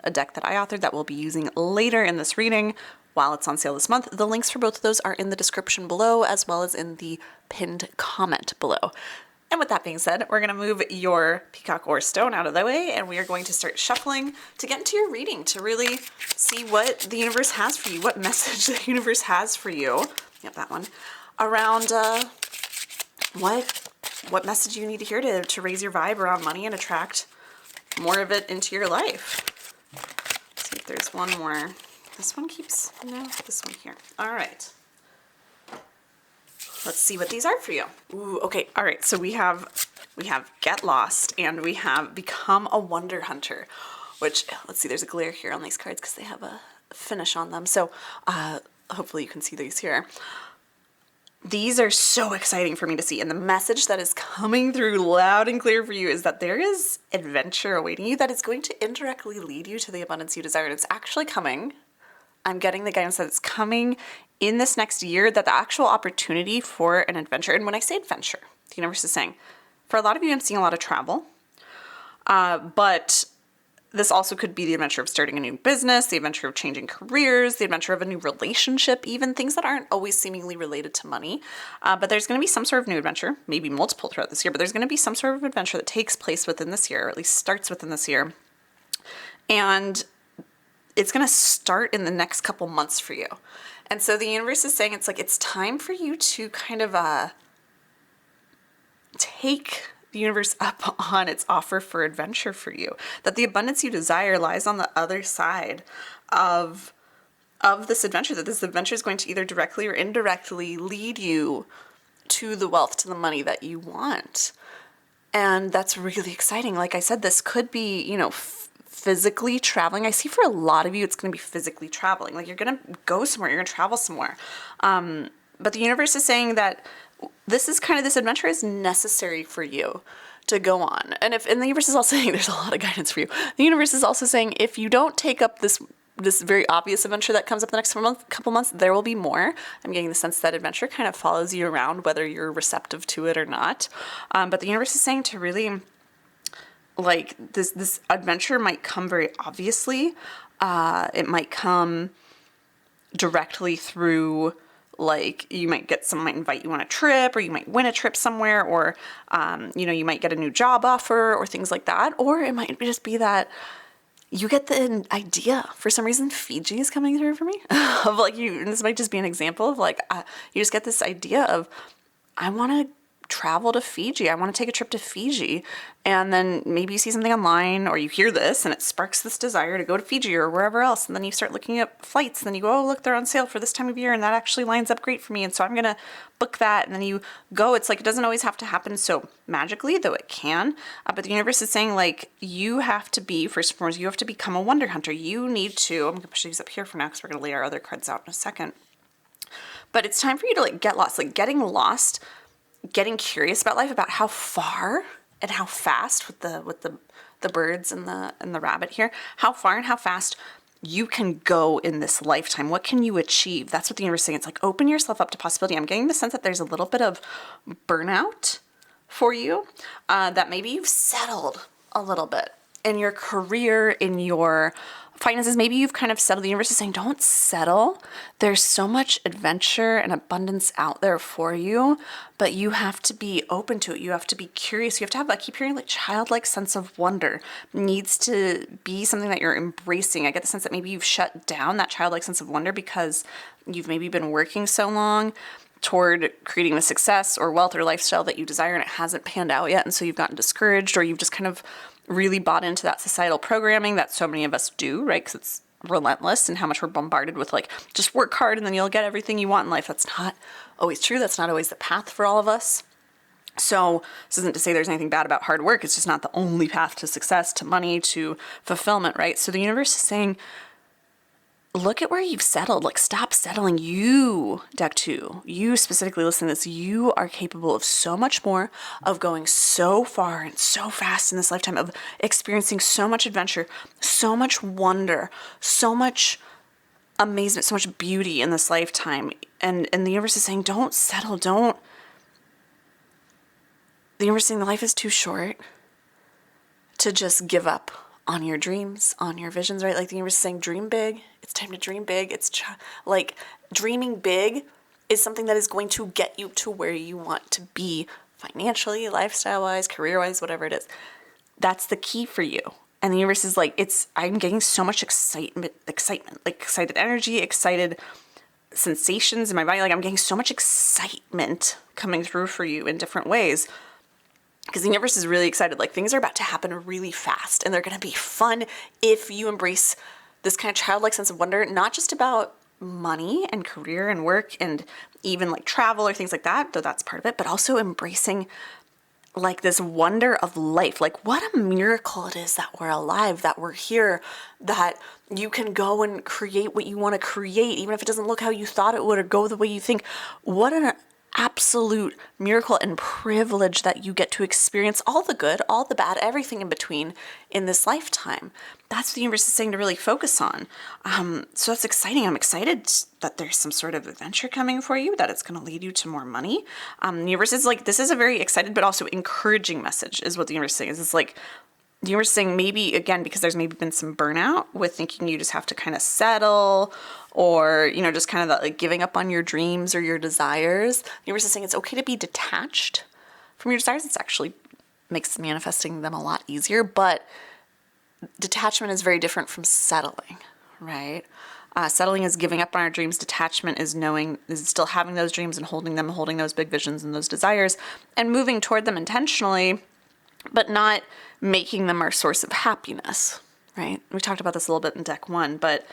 a deck that I authored that we'll be using later in this reading while it's on sale this month, the links for both of those are in the description below as well as in the pinned comment below. And with that being said, we're going to move your Peacock Ore stone out of the way, and we are going to start shuffling to get into your reading to really see what the universe has for you, what message the universe has for you. Yep, that one. Around what message you need to hear to raise your vibe around money and attract more of it into your life. Let's see if there's one more. This one keeps, no, this one here. All right. Let's see what these are for you. Ooh, okay, all right, so we have Get Lost and we have Become a Wonder Hunter. which, let's see, there's a glare here on these cards because they have a finish on them. So hopefully you can see these here. These are so exciting for me to see. And the message that is coming through loud and clear for you is that there is adventure awaiting you that is going to indirectly lead you to the abundance you desire. And it's actually coming. I'm getting the guidance that it's coming in this next year, that the actual opportunity for an adventure, and when I say adventure, the universe is saying, for a lot of you, I'm seeing a lot of travel, but this also could be the adventure of starting a new business, the adventure of changing careers, the adventure of a new relationship, even things that aren't always seemingly related to money. But there's going to be some sort of new adventure, maybe multiple throughout this year, but there's going to be some sort of adventure that takes place within this year, or at least starts within this year. And it's going to start in the next couple months for you. And so the universe is saying it's time for you to kind of take the universe up on its offer for adventure for you. That the abundance you desire lies on the other side of this adventure. That this adventure is going to either directly or indirectly lead you to the wealth, to the money that you want. And that's really exciting. Like I said, this could be, physically traveling. I see for a lot of you, it's going to be physically traveling. Like you're going to go somewhere, you're going to travel somewhere. But the universe is saying that this adventure is necessary for you to go on. And the universe is also saying, there's a lot of guidance for you. The universe is also saying, if you don't take up this very obvious adventure that comes up the next couple months, there will be more. I'm getting the sense that adventure kind of follows you around, whether you're receptive to it or not. But the universe is saying to really, this adventure might come very obviously. It might come directly through, you might get someone might invite you on a trip, or you might win a trip somewhere, or, you might get a new job offer or things like that. Or it might just be that you get the idea, for some reason, Fiji is coming through for me of and this might just be an example of you just get this idea of, I want to travel to Fiji. I want to take a trip to Fiji. And then maybe you see something online, or you hear this and it sparks this desire to go to Fiji or wherever else. And then you start looking at flights, and then you go, oh, look, they're on sale for this time of year, and that actually lines up great for me. And so I'm going to book that. And then you go. It's it doesn't always have to happen so magically, though it can. But the universe is saying you have to be, first and foremost, you have to become a wonder hunter. You need to, I'm going to push these up here for now because we're going to lay our other cards out in a second. But it's time for you to get lost, getting lost, getting curious about life, about how far and how fast, with the birds and the rabbit here, how far and how fast you can go in this lifetime. What can you achieve? That's what the universe is saying. It's open yourself up to possibility. I'm getting the sense that there's a little bit of burnout for you, that maybe you've settled a little bit in your career, in your finances. Maybe you've kind of settled. The universe is saying, don't settle. There's so much adventure and abundance out there for you, but you have to be open to it. You have to be curious. You have to have, I keep hearing, childlike sense of wonder needs to be something that you're embracing. I get the sense that maybe you've shut down that childlike sense of wonder because you've maybe been working so long toward creating the success or wealth or lifestyle that you desire, and it hasn't panned out yet. And so you've gotten discouraged, or you've just kind of really bought into that societal programming that so many of us do, right? Because it's relentless, and how much we're bombarded with just work hard and then you'll get everything you want in life. That's not always true. That's not always the path for all of us. So this isn't to say there's anything bad about hard work. It's just not the only path to success, to money, to fulfillment, right? So the universe is saying, look at where you've settled. Stop settling. You, deck 2, you specifically listen to this. You are capable of so much more, of going so far and so fast in this lifetime, of experiencing so much adventure, so much wonder, so much amazement, so much beauty in this lifetime. And the universe is saying, don't settle. Don't. The universe is saying life is too short to just give up on your dreams, on your visions, right? The universe is saying, dream big. It's time to dream big. It's dreaming big is something that is going to get you to where you want to be financially, lifestyle-wise, career-wise, whatever it is. That's the key for you. And the universe is I'm getting so much excitement, excited energy, excited sensations in my body. I'm getting so much excitement coming through for you in different ways. Because the universe is really excited. Things are about to happen really fast, and they're going to be fun if you embrace this kind of childlike sense of wonder, not just about money and career and work and even travel or things like that, though that's part of it, but also embracing like this wonder of life. Like what a miracle it is that we're alive, that we're here, that you can go and create what you want to create, even if it doesn't look how you thought it would or go the way you think. What an absolute miracle and privilege that you get to experience all the good, all the bad, everything in between in this lifetime. That's what the universe is saying to really focus on. So that's exciting. I'm excited that there's some sort of adventure coming for you, that it's going to lead you to more money. The universe is like, this is a very excited but also encouraging message is what the universe is saying. It's like, the universe is saying maybe, again, because there's maybe been some burnout with thinking you just have to kind of settle or, just kind of that, like giving up on your dreams or your desires. The universe is saying it's okay to be detached from your desires. It's actually makes manifesting them a lot easier, but detachment is very different from settling, right? Settling is giving up on our dreams. Detachment is still having those dreams and holding those big visions and those desires and moving toward them intentionally, but not making them our source of happiness, right? We talked about this a little bit in deck 1, but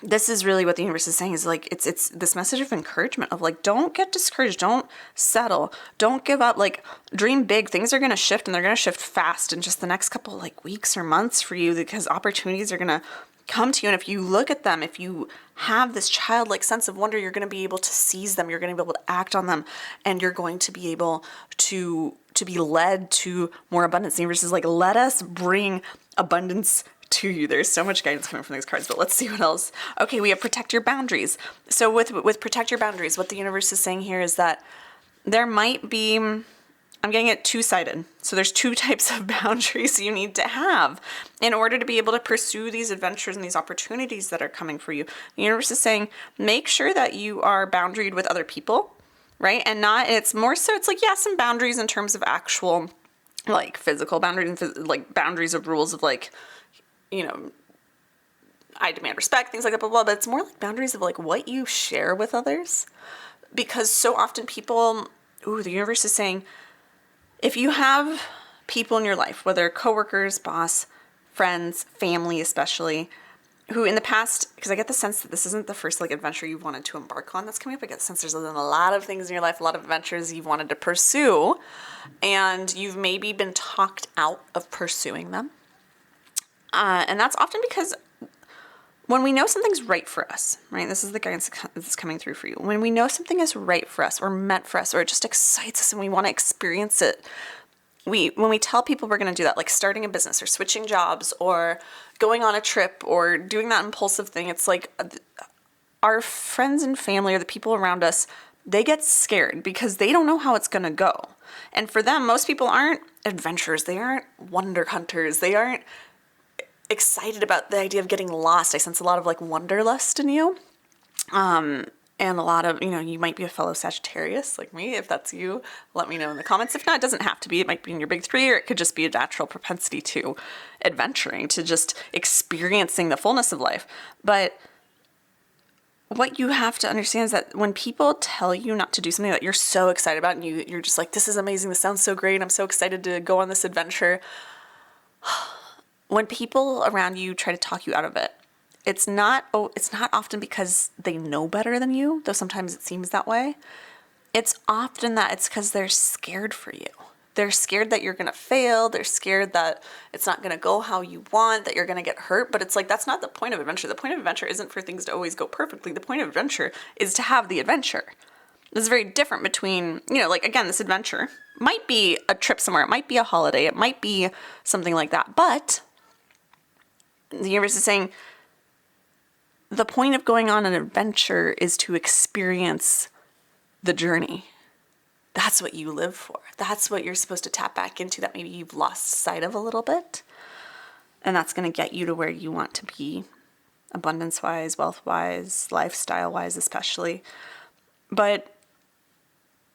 this is really what the universe is saying is like, it's this message of encouragement of like, don't get discouraged. Don't settle. Don't give up. Like dream big. Things are going to shift and they're going to shift fast in just the next couple like weeks or months for you because opportunities are going to come to you. And if you look at them, if you have this childlike sense of wonder, you're going to be able to seize them. You're going to be able to act on them and you're going to be able to be led to more abundance. The universe is like, let us bring abundance to you. There's so much guidance coming from these cards, but let's see what else. Okay, we have protect your boundaries. So with protect your boundaries, what the universe is saying here is that there might be, I'm getting it two-sided. So there's two types of boundaries you need to have in order to be able to pursue these adventures and these opportunities that are coming for you. The universe is saying, make sure that you are boundaried with other people, right? And not, it's more so, it's like, yeah, some boundaries in terms of actual, like physical boundaries, and like boundaries of rules of like, I demand respect, things like that, blah, blah, but it's more like boundaries of like what you share with others. Because so often people, the universe is saying, if you have people in your life, whether coworkers, boss, friends, family especially, who in the past, because I get the sense that this isn't the first like adventure you've wanted to embark on that's coming up. I get the sense there's been a lot of things in your life, a lot of adventures you've wanted to pursue, and you've maybe been talked out of pursuing them. And that's often because when we know something's right for us, right? This is the guidance that's coming through for you. When we know something is right for us or meant for us, or it just excites us and we want to experience it, when we tell people we're going to do that, like starting a business or switching jobs or going on a trip or doing that impulsive thing, it's like our friends and family or the people around us, they get scared because they don't know how it's going to go. And for them, most people aren't adventurers. They aren't wonder hunters. They aren't excited about the idea of getting lost. I sense a lot of like wanderlust in you. And a lot of, you might be a fellow Sagittarius like me. If that's you, let me know in the comments. If not, it doesn't have to be. It might be in your big 3, or it could just be a natural propensity to adventuring, to just experiencing the fullness of life. But what you have to understand is that when people tell you not to do something that you're so excited about and you're just like, this is amazing, this sounds so great, I'm so excited to go on this adventure. When people around you try to talk you out of it, it's not often because they know better than you, though sometimes it seems that way. It's often that it's because they're scared for you. They're scared that you're going to fail. They're scared that it's not going to go how you want, that you're going to get hurt. But it's like, that's not the point of adventure. The point of adventure isn't for things to always go perfectly. The point of adventure is to have the adventure. It's very different between, like, again, this adventure might be a trip somewhere. It might be a holiday. It might be something like that. But the universe is saying the point of going on an adventure is to experience the journey. That's what you live for. That's what you're supposed to tap back into that maybe you've lost sight of a little bit. And that's going to get you to where you want to be, abundance-wise, wealth-wise, lifestyle-wise especially. But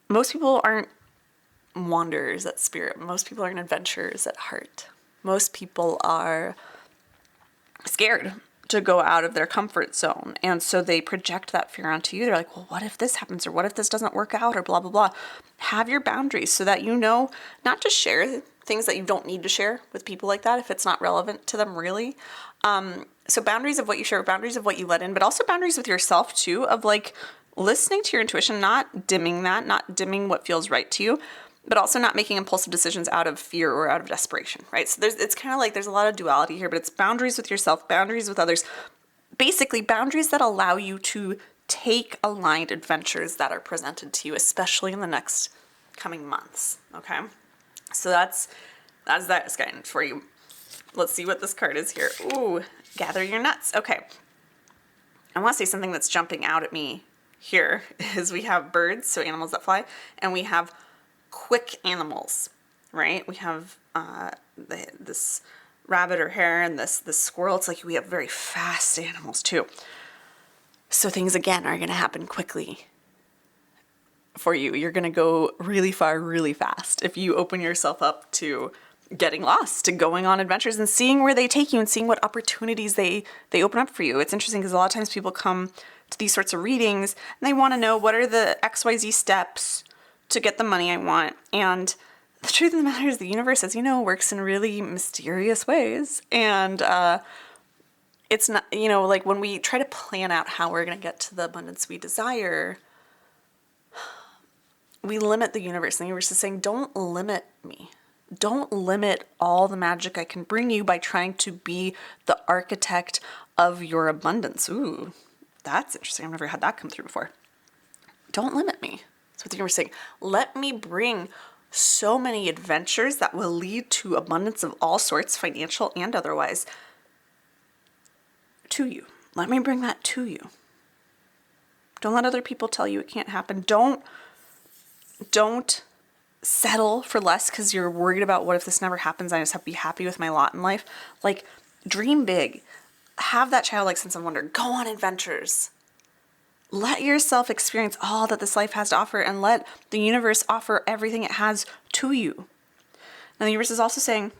most people aren't wanderers at spirit. Most people aren't adventurers at heart. Most people are scared to go out of their comfort zone. And so they project that fear onto you. They're like, well, what if this happens? Or what if this doesn't work out? Or blah, blah, blah. Have your boundaries so that not to share things that you don't need to share with people like that if it's not relevant to them really. So boundaries of what you share, boundaries of what you let in, but also boundaries with yourself too, of like listening to your intuition, not dimming that, not dimming what feels right to you, but also not making impulsive decisions out of fear or out of desperation, right? So it's kind of like there's a lot of duality here, but it's boundaries with yourself, boundaries with others, basically boundaries that allow you to take aligned adventures that are presented to you, especially in the next coming months, okay? So that's that guidance for you. Let's see what this card is here. Ooh, gather your nuts. Okay. I want to say something that's jumping out at me here is we have birds, so animals that fly, and we have quick animals, right? We have this rabbit or hare and this squirrel. It's like we have very fast animals too. So things, again, are going to happen quickly for you. You're going to go really far, really fast if you open yourself up to getting lost, to going on adventures and seeing where they take you and seeing what opportunities they open up for you. It's interesting because a lot of times people come to these sorts of readings and they want to know what are the XYZ steps to get the money I want. And the truth of the matter is the universe, as you know, works in really mysterious ways. And it's not, like when we try to plan out how we're going to get to the abundance we desire, we limit the universe. And the universe is saying, don't limit me. Don't limit all the magic I can bring you by trying to be the architect of your abundance. Ooh, that's interesting. I've never had that come through before. Don't limit me. That's what the universe is saying. Let me bring so many adventures that will lead to abundance of all sorts, financial and otherwise, to you. Let me bring that to you. Don't let other people tell you it can't happen. Don't settle for less because you're worried about what if this never happens. I just have to be happy with my lot in life. Like, dream big. Have that childlike sense of wonder. Go on adventures. Let yourself experience all that this life has to offer and let the universe offer everything it has to you. Now, the universe is also saying,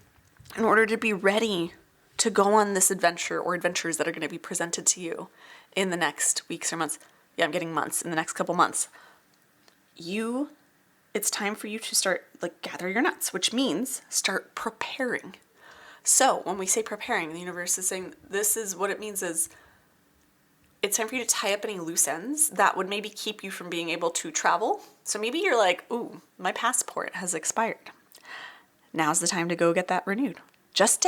in order to be ready to go on this adventure or adventures that are going to be presented to you in the next weeks or months. Yeah, I'm getting months. In the next couple months. It's time for you to start, gather your nuts, which means start preparing. So when we say preparing, the universe is saying this is what it means is it's time for you to tie up any loose ends that would maybe keep you from being able to travel. So maybe you're like, ooh, my passport has expired. Now's the time to go get that renewed. Just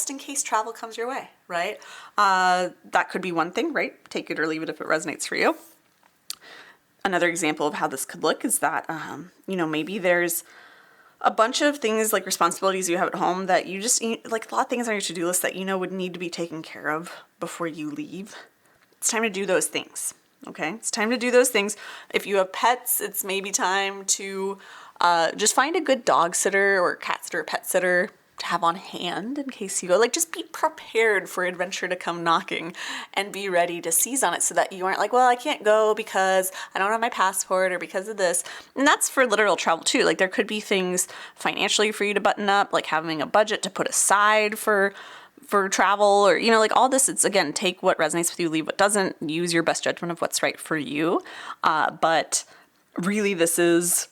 in case travel comes your way, right? That could be one thing, right? Take it or leave it if it resonates for you. Another example of how this could look is that, maybe there's a bunch of things like responsibilities you have at home that you just, like a lot of things on your to-do list that would need to be taken care of before you leave. It's time to do those things, okay? It's time to do those things. If you have pets, it's maybe time to just find a good dog sitter or cat sitter or pet sitter to have on hand in case you go. Just be prepared for adventure to come knocking and be ready to seize on it so that you aren't like, well, I can't go because I don't have my passport or because of this. And that's for literal travel too. There could be things financially for you to button up, like having a budget to put aside for travel or, all this. It's, again, take what resonates with you, leave what doesn't, use your best judgment of what's right for you. But really this is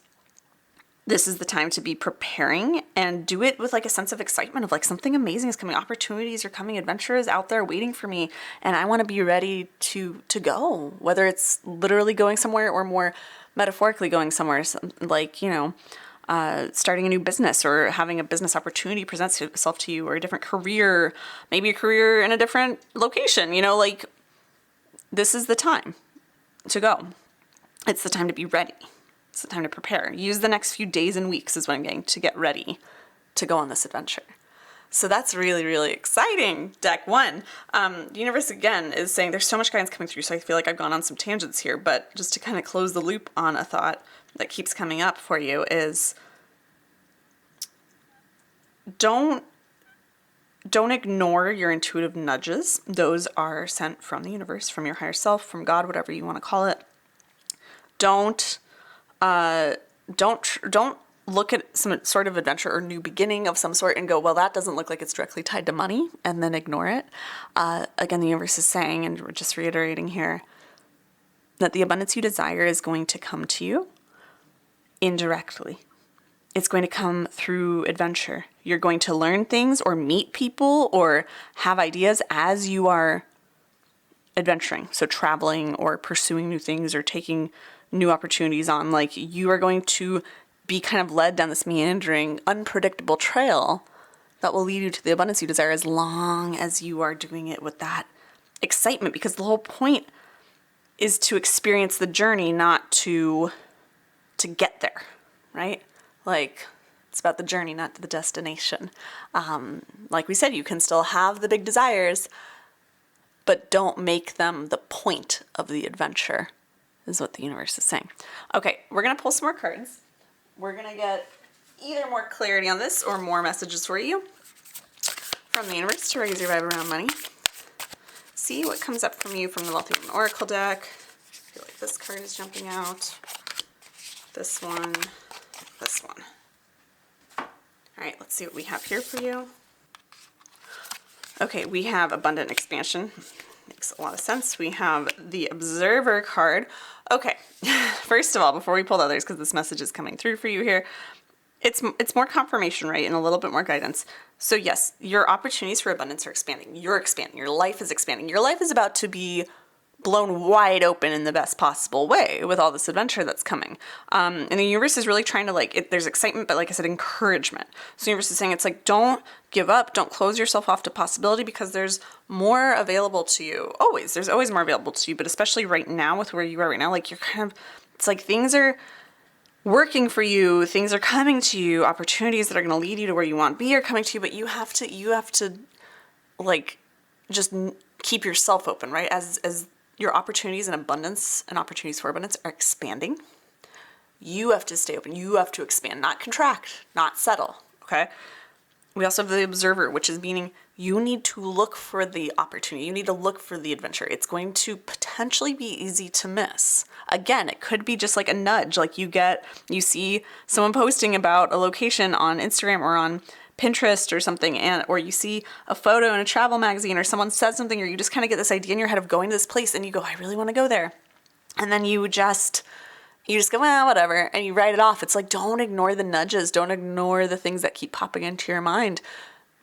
the time to be preparing and do it with a sense of excitement of something amazing is coming, opportunities are coming, adventure is out there waiting for me. And I want to be ready to go, whether it's literally going somewhere or more metaphorically going somewhere, starting a new business or having a business opportunity present itself to you or a different career, maybe a career in a different location, this is the time to go. It's the time to be ready. It's the time to prepare. Use the next few days and weeks is what I'm getting to get ready to go on this adventure. So that's really, really exciting. Deck 1. The universe, again, is saying there's so much guidance coming through, so I feel like I've gone on some tangents here, but just to kind of close the loop on a thought that keeps coming up for you is don't ignore your intuitive nudges. Those are sent from the universe, from your higher self, from God, whatever you want to call it. Don't look at some sort of adventure or new beginning of some sort and go, well, that doesn't look like it's directly tied to money, and then ignore it. Again, the universe is saying, and we're just reiterating here, that the abundance you desire is going to come to you indirectly. It's going to come through adventure. You're going to learn things or meet people or have ideas as you are adventuring. So traveling or pursuing new things or taking new opportunities on. You are going to be kind of led down this meandering, unpredictable trail that will lead you to the abundance you desire, as long as you are doing it with that excitement, because the whole point is to experience the journey, not to get there, right? Like, it's about the journey, not the destination. Like we said, you can still have the big desires, but don't make them the point of the adventure, is what the universe is saying. Okay, we're going to pull some more cards. We're going to get either more clarity on this or more messages for you from the universe to raise your vibe around money. See what comes up from you from the Wealthy Woman Oracle deck. I feel like this card is jumping out. This one. This one. All right, let's see what we have here for you. Okay, we have abundant expansion. Makes a lot of sense. We have the Observer card. Okay, first of all, before we pull the others, because this message is coming through for you here, it's more confirmation, right, and a little bit more guidance. So yes, your opportunities for abundance are expanding. You're expanding. Your life is expanding. Your life is about to be blown wide open in the best possible way with all this adventure that's coming. And the universe is really trying to, there's excitement, but like I said, encouragement. So the universe is saying, it's like, don't give up, don't close yourself off to possibility, because there's more available to you. Always. There's always more available to you, but especially right now with where you are right now, like you're kind of, it's like things are working for you, things are coming to you, opportunities that are going to lead you to where you want to be are coming to you, but you have to like just keep yourself open, right? As your opportunities and abundance and opportunities for abundance are expanding, you have to stay open. You have to expand, not contract, not settle. Okay. We also have the Observer, which is meaning you need to look for the opportunity. You need to look for the adventure. It's going to potentially be easy to miss. Again, it could be just like a nudge. Like you see someone posting about a location on Instagram or on Pinterest or something, or you see a photo in a travel magazine, or someone says something, or you just kind of get this idea in your head of going to this place, and you go, I really want to go there. And then you just go, well, whatever, and you write it off. It's like, don't ignore the nudges. Don't ignore the things that keep popping into your mind.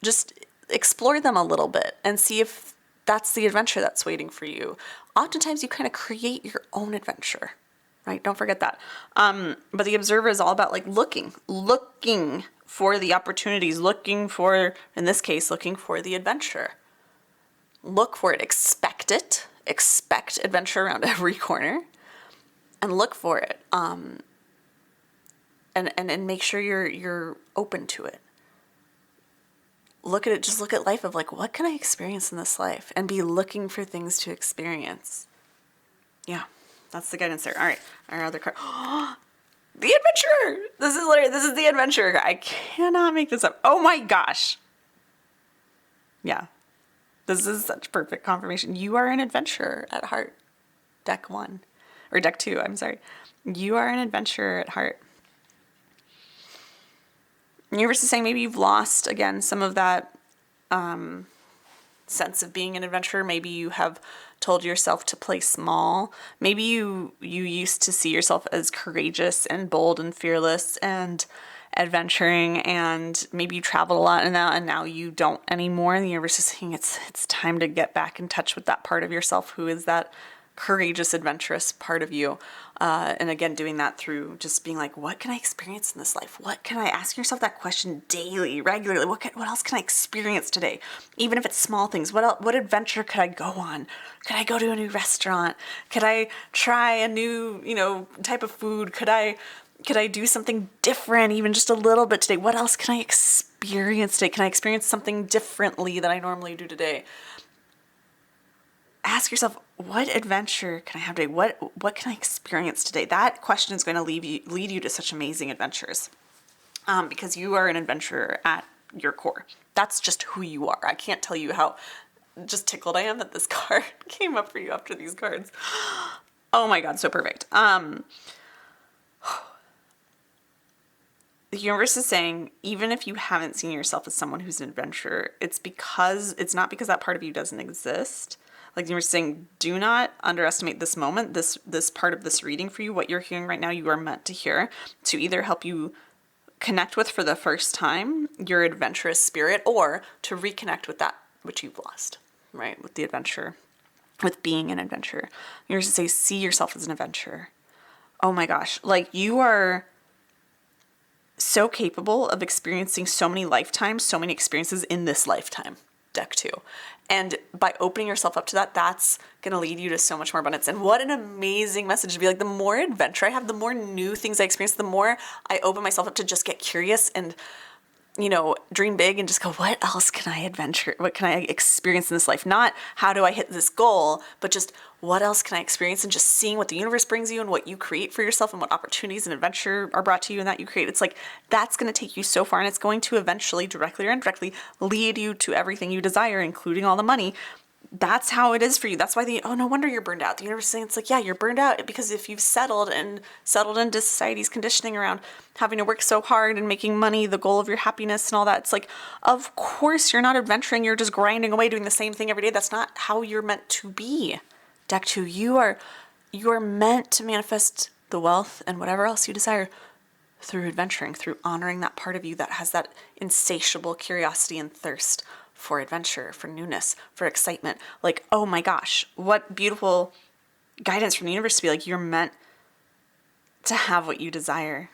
Just explore them a little bit and see if that's the adventure that's waiting for you. Oftentimes you kind of create your own adventure, right? Don't forget that. But the Observer is all about like looking for the opportunities, looking for, in this case, looking for the adventure. Look for it, expect adventure around every corner, and look for it. And make sure you're open to it. Look at it, just look at life of like, what can I experience in this life? And be looking for things to experience. Yeah, that's the guidance there. All right, our other card. The Adventurer! This is the Adventurer. I cannot make this up. Oh my gosh. Yeah. This is such perfect confirmation. You are an adventurer at heart. Deck 1. Or deck 2, I'm sorry. You are an adventurer at heart. The universe is saying maybe you've lost, again, some of that sense of being an adventurer. Maybe you have told yourself to play small. Maybe you used to see yourself as courageous and bold and fearless and adventuring, and maybe you traveled a lot, and now you don't anymore. And the universe is saying it's time to get back in touch with that part of yourself who is that courageous, adventurous part of you. And again, doing that through just being like, what can I experience in this life? What can I ask yourself that question daily, regularly? What else can I experience today? Even if it's small things, what adventure could I go on? Could I go to a new restaurant? Could I try a new, type of food? Could I do something different, even just a little bit today? What else can I experience today? Can I experience something differently than I normally do today? Ask yourself, what adventure can I have today? What can I experience today? That question is going to lead you to such amazing adventures, because you are an adventurer at your core. That's just who you are. I can't tell you how just tickled I am that this card came up for you after these cards. Oh my God, so perfect. The universe is saying, even if you haven't seen yourself as someone who's an adventurer, it's not because that part of you doesn't exist. Like you were saying, do not underestimate this moment, this part of this reading for you. What you're hearing right now, you are meant to hear to either help you connect with for the first time your adventurous spirit, or to reconnect with that which you've lost, right? With the adventure, with being an adventurer. You're to say, see yourself as an adventurer. Oh my gosh. Like you are so capable of experiencing so many lifetimes, so many experiences in this lifetime, deck 2. And by opening yourself up to that, that's going to lead you to so much more abundance. And what an amazing message to be like, the more adventure I have, the more new things I experience, the more I open myself up to just get curious and, dream big and just go, what else can I adventure? What can I experience in this life? Not how do I hit this goal, but just what else can I experience, and just seeing what the universe brings you and what you create for yourself and what opportunities and adventure are brought to you and that you create. It's like, that's going to take you so far, and it's going to eventually, directly or indirectly, lead you to everything you desire, including all the money. That's how it is for you. That's why no wonder you're burned out. The universe is saying, it's like, yeah, you're burned out because if you've settled into society's conditioning around having to work so hard and making money the goal of your happiness and all that, it's like, of course you're not adventuring. You're just grinding away doing the same thing every day. That's not how you're meant to be. Deck 2, you are meant to manifest the wealth and whatever else you desire through adventuring, through honoring that part of you that has that insatiable curiosity and thirst for adventure, for newness, for excitement. Like, oh my gosh, what beautiful guidance from the universe to be like, you're meant to have what you desire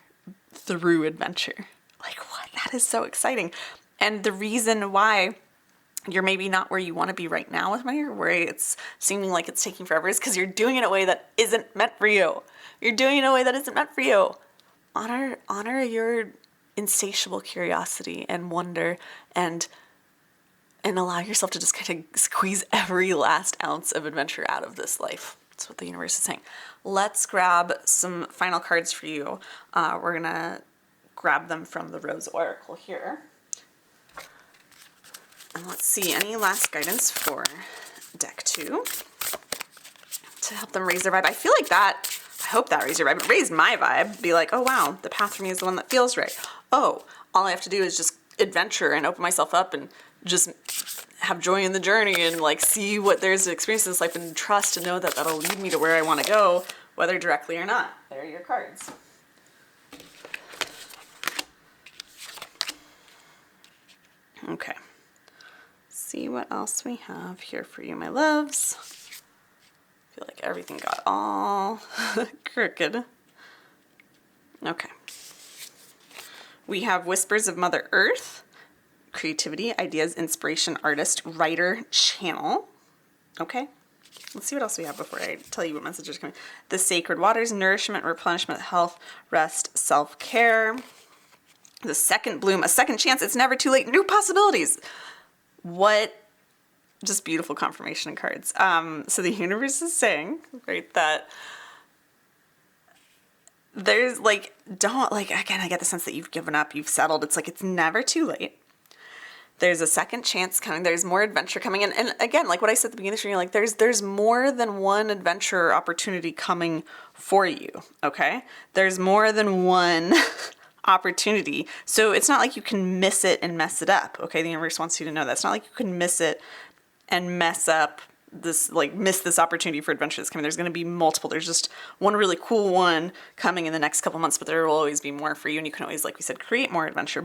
through adventure. Like, what? That is so exciting. And the reason why you're maybe not where you want to be right now with money, or where it's seeming like it's taking forever, is because you're doing it in a way that isn't meant for you. You're doing it in a way that isn't meant for you. Honor your insatiable curiosity and wonder, and allow yourself to just kind of squeeze every last ounce of adventure out of this life. That's what the universe is saying. Let's grab some final cards for you. We're going to grab them from the Rose Oracle here. And let's see, any last guidance for deck 2 to help them raise their vibe. I feel like that, I hope that raised your vibe. It raised my vibe. Be like, oh wow, the path for me is the one that feels right. Oh, all I have to do is just adventure and open myself up and just have joy in the journey and like see what there's to experience in this life, and trust and know that that'll lead me to where I want to go, whether directly or not. There are your cards. Okay. See what else we have here for you, my loves. I feel like everything got all crooked. Okay. We have Whispers of Mother Earth, creativity, ideas, inspiration, artist, writer, channel. Okay. Let's see what else we have before I tell you what messages are coming. The Sacred Waters, nourishment, replenishment, health, rest, self-care. The second bloom, a second chance. It's never too late. New possibilities. What just beautiful confirmation cards. So the universe is saying, right, that there's like, don't, like, again, I get the sense that you've given up, you've settled. It's like, it's never too late. There's a second chance coming. There's more adventure coming. And again, like what I said at the beginning of the stream, like there's more than one adventure opportunity coming for you. Okay. There's more than one opportunity. So it's not like you can miss it and mess it up. Okay. The universe wants you to know that it's not like you can miss it and mess up this, like miss this opportunity for adventure that's coming. There's going to be multiple. There's just one really cool one coming in the next couple months, but there will always be more for you. And you can always, like we said, create more adventure,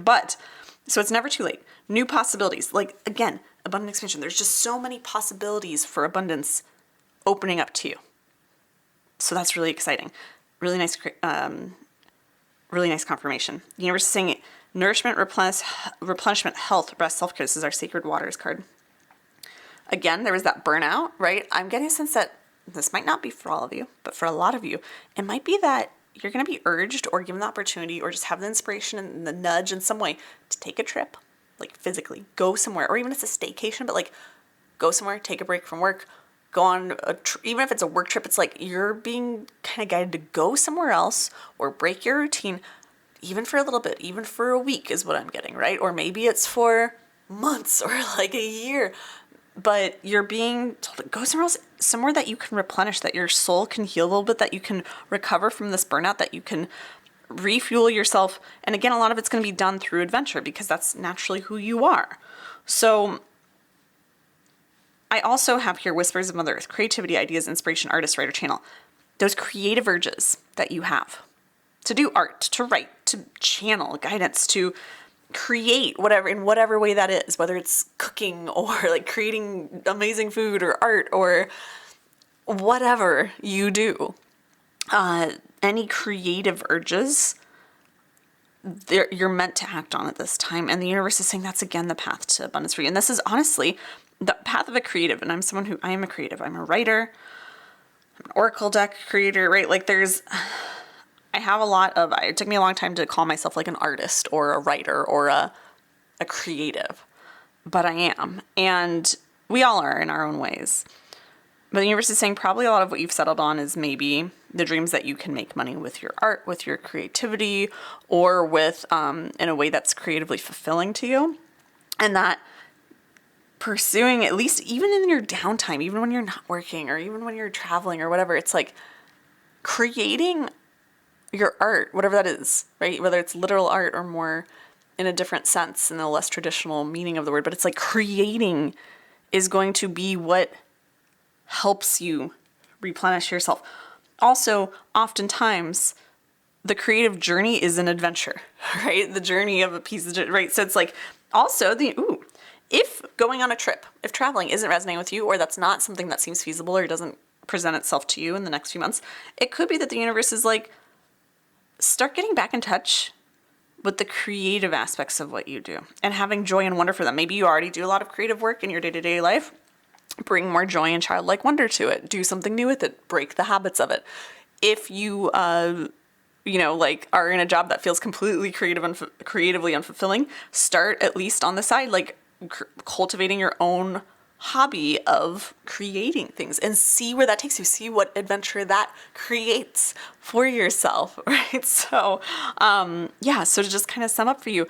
so it's never too late. New possibilities. Like, again, abundant expansion. There's just so many possibilities for abundance opening up to you. So that's really exciting. Really nice confirmation. The universe is saying nourishment, replenishment, health, rest, self-care. This is our Sacred Waters card. Again, there was that burnout, right? I'm getting a sense that this might not be for all of you, but for a lot of you, it might be that you're going to be urged or given the opportunity or just have the inspiration and the nudge in some way to take a trip, like physically go somewhere, or even if it's a staycation, but like go somewhere, take a break from work, go on even if it's a work trip, it's like you're being kind of guided to go somewhere else or break your routine, even for a little bit, even for a week is what I'm getting, right? Or maybe it's for months or like a year. But you're being told to go somewhere else, somewhere that you can replenish, that your soul can heal a little bit, that you can recover from this burnout, that you can refuel yourself. And again, a lot of it's going to be done through adventure because that's naturally who you are. So I also have here Whispers of Mother Earth, creativity, ideas, inspiration, artist, writer, channel. Those creative urges that you have to do art, to write, to channel guidance, to create whatever, in whatever way that is, whether it's cooking or like creating amazing food or art or whatever you do, any creative urges, you're meant to act on it this time. And the universe is saying that's again the path to abundance for you. And this is honestly the path of a creative. And I am a creative. I'm a writer, I'm an oracle deck creator, right? Like it took me a long time to call myself like an artist or a writer or a creative, but I am. And we all are in our own ways. But the universe is saying probably a lot of what you've settled on is maybe the dreams that you can make money with your art, with your creativity, or with in a way that's creatively fulfilling to you. And that pursuing, at least even in your downtime, even when you're not working or even when you're traveling or whatever, it's like creating your art, whatever that is, right? Whether it's literal art or more in a different sense, in the less traditional meaning of the word, but it's like creating is going to be what helps you replenish yourself. Also, oftentimes, the creative journey is an adventure, right? The journey of a piece of, right? So it's like, also if going on a trip, if traveling isn't resonating with you, or that's not something that seems feasible or doesn't present itself to you in the next few months, it could be that the universe is like, start getting back in touch with the creative aspects of what you do and having joy and wonder for them. Maybe you already do a lot of creative work in your day-to-day life. Bring more joy and childlike wonder to it. Do something new with it. Break the habits of it. If you, are in a job that feels completely creatively unfulfilling, start at least on the side, like cultivating your own hobby of creating things and see where that takes you. See what adventure that creates for yourself, right? So, so to just kind of sum up for you,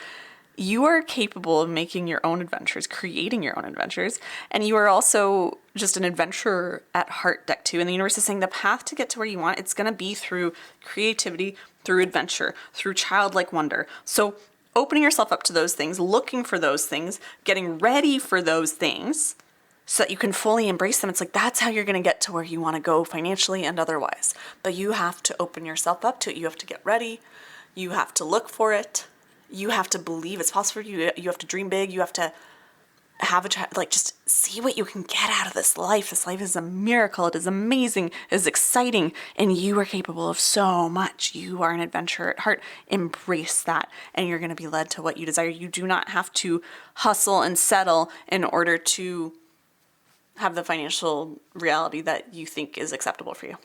you are capable of making your own adventures, creating your own adventures, and you are also just an adventurer at heart, deck 2. And the universe is saying the path to get to where you want, it's going to be through creativity, through adventure, through childlike wonder. So opening yourself up to those things, looking for those things, getting ready for those things so that you can fully embrace them. It's like, that's how you're going to get to where you want to go financially and otherwise. But you have to open yourself up to it. You have to get ready. You have to look for it. You have to believe it's possible for you. You have to dream big. You have to have just see what you can get out of this life. This life is a miracle. It is amazing. It is exciting. And you are capable of so much. You are an adventurer at heart. Embrace that. And you're going to be led to what you desire. You do not have to hustle and settle in order to have the financial reality that you think is acceptable for you.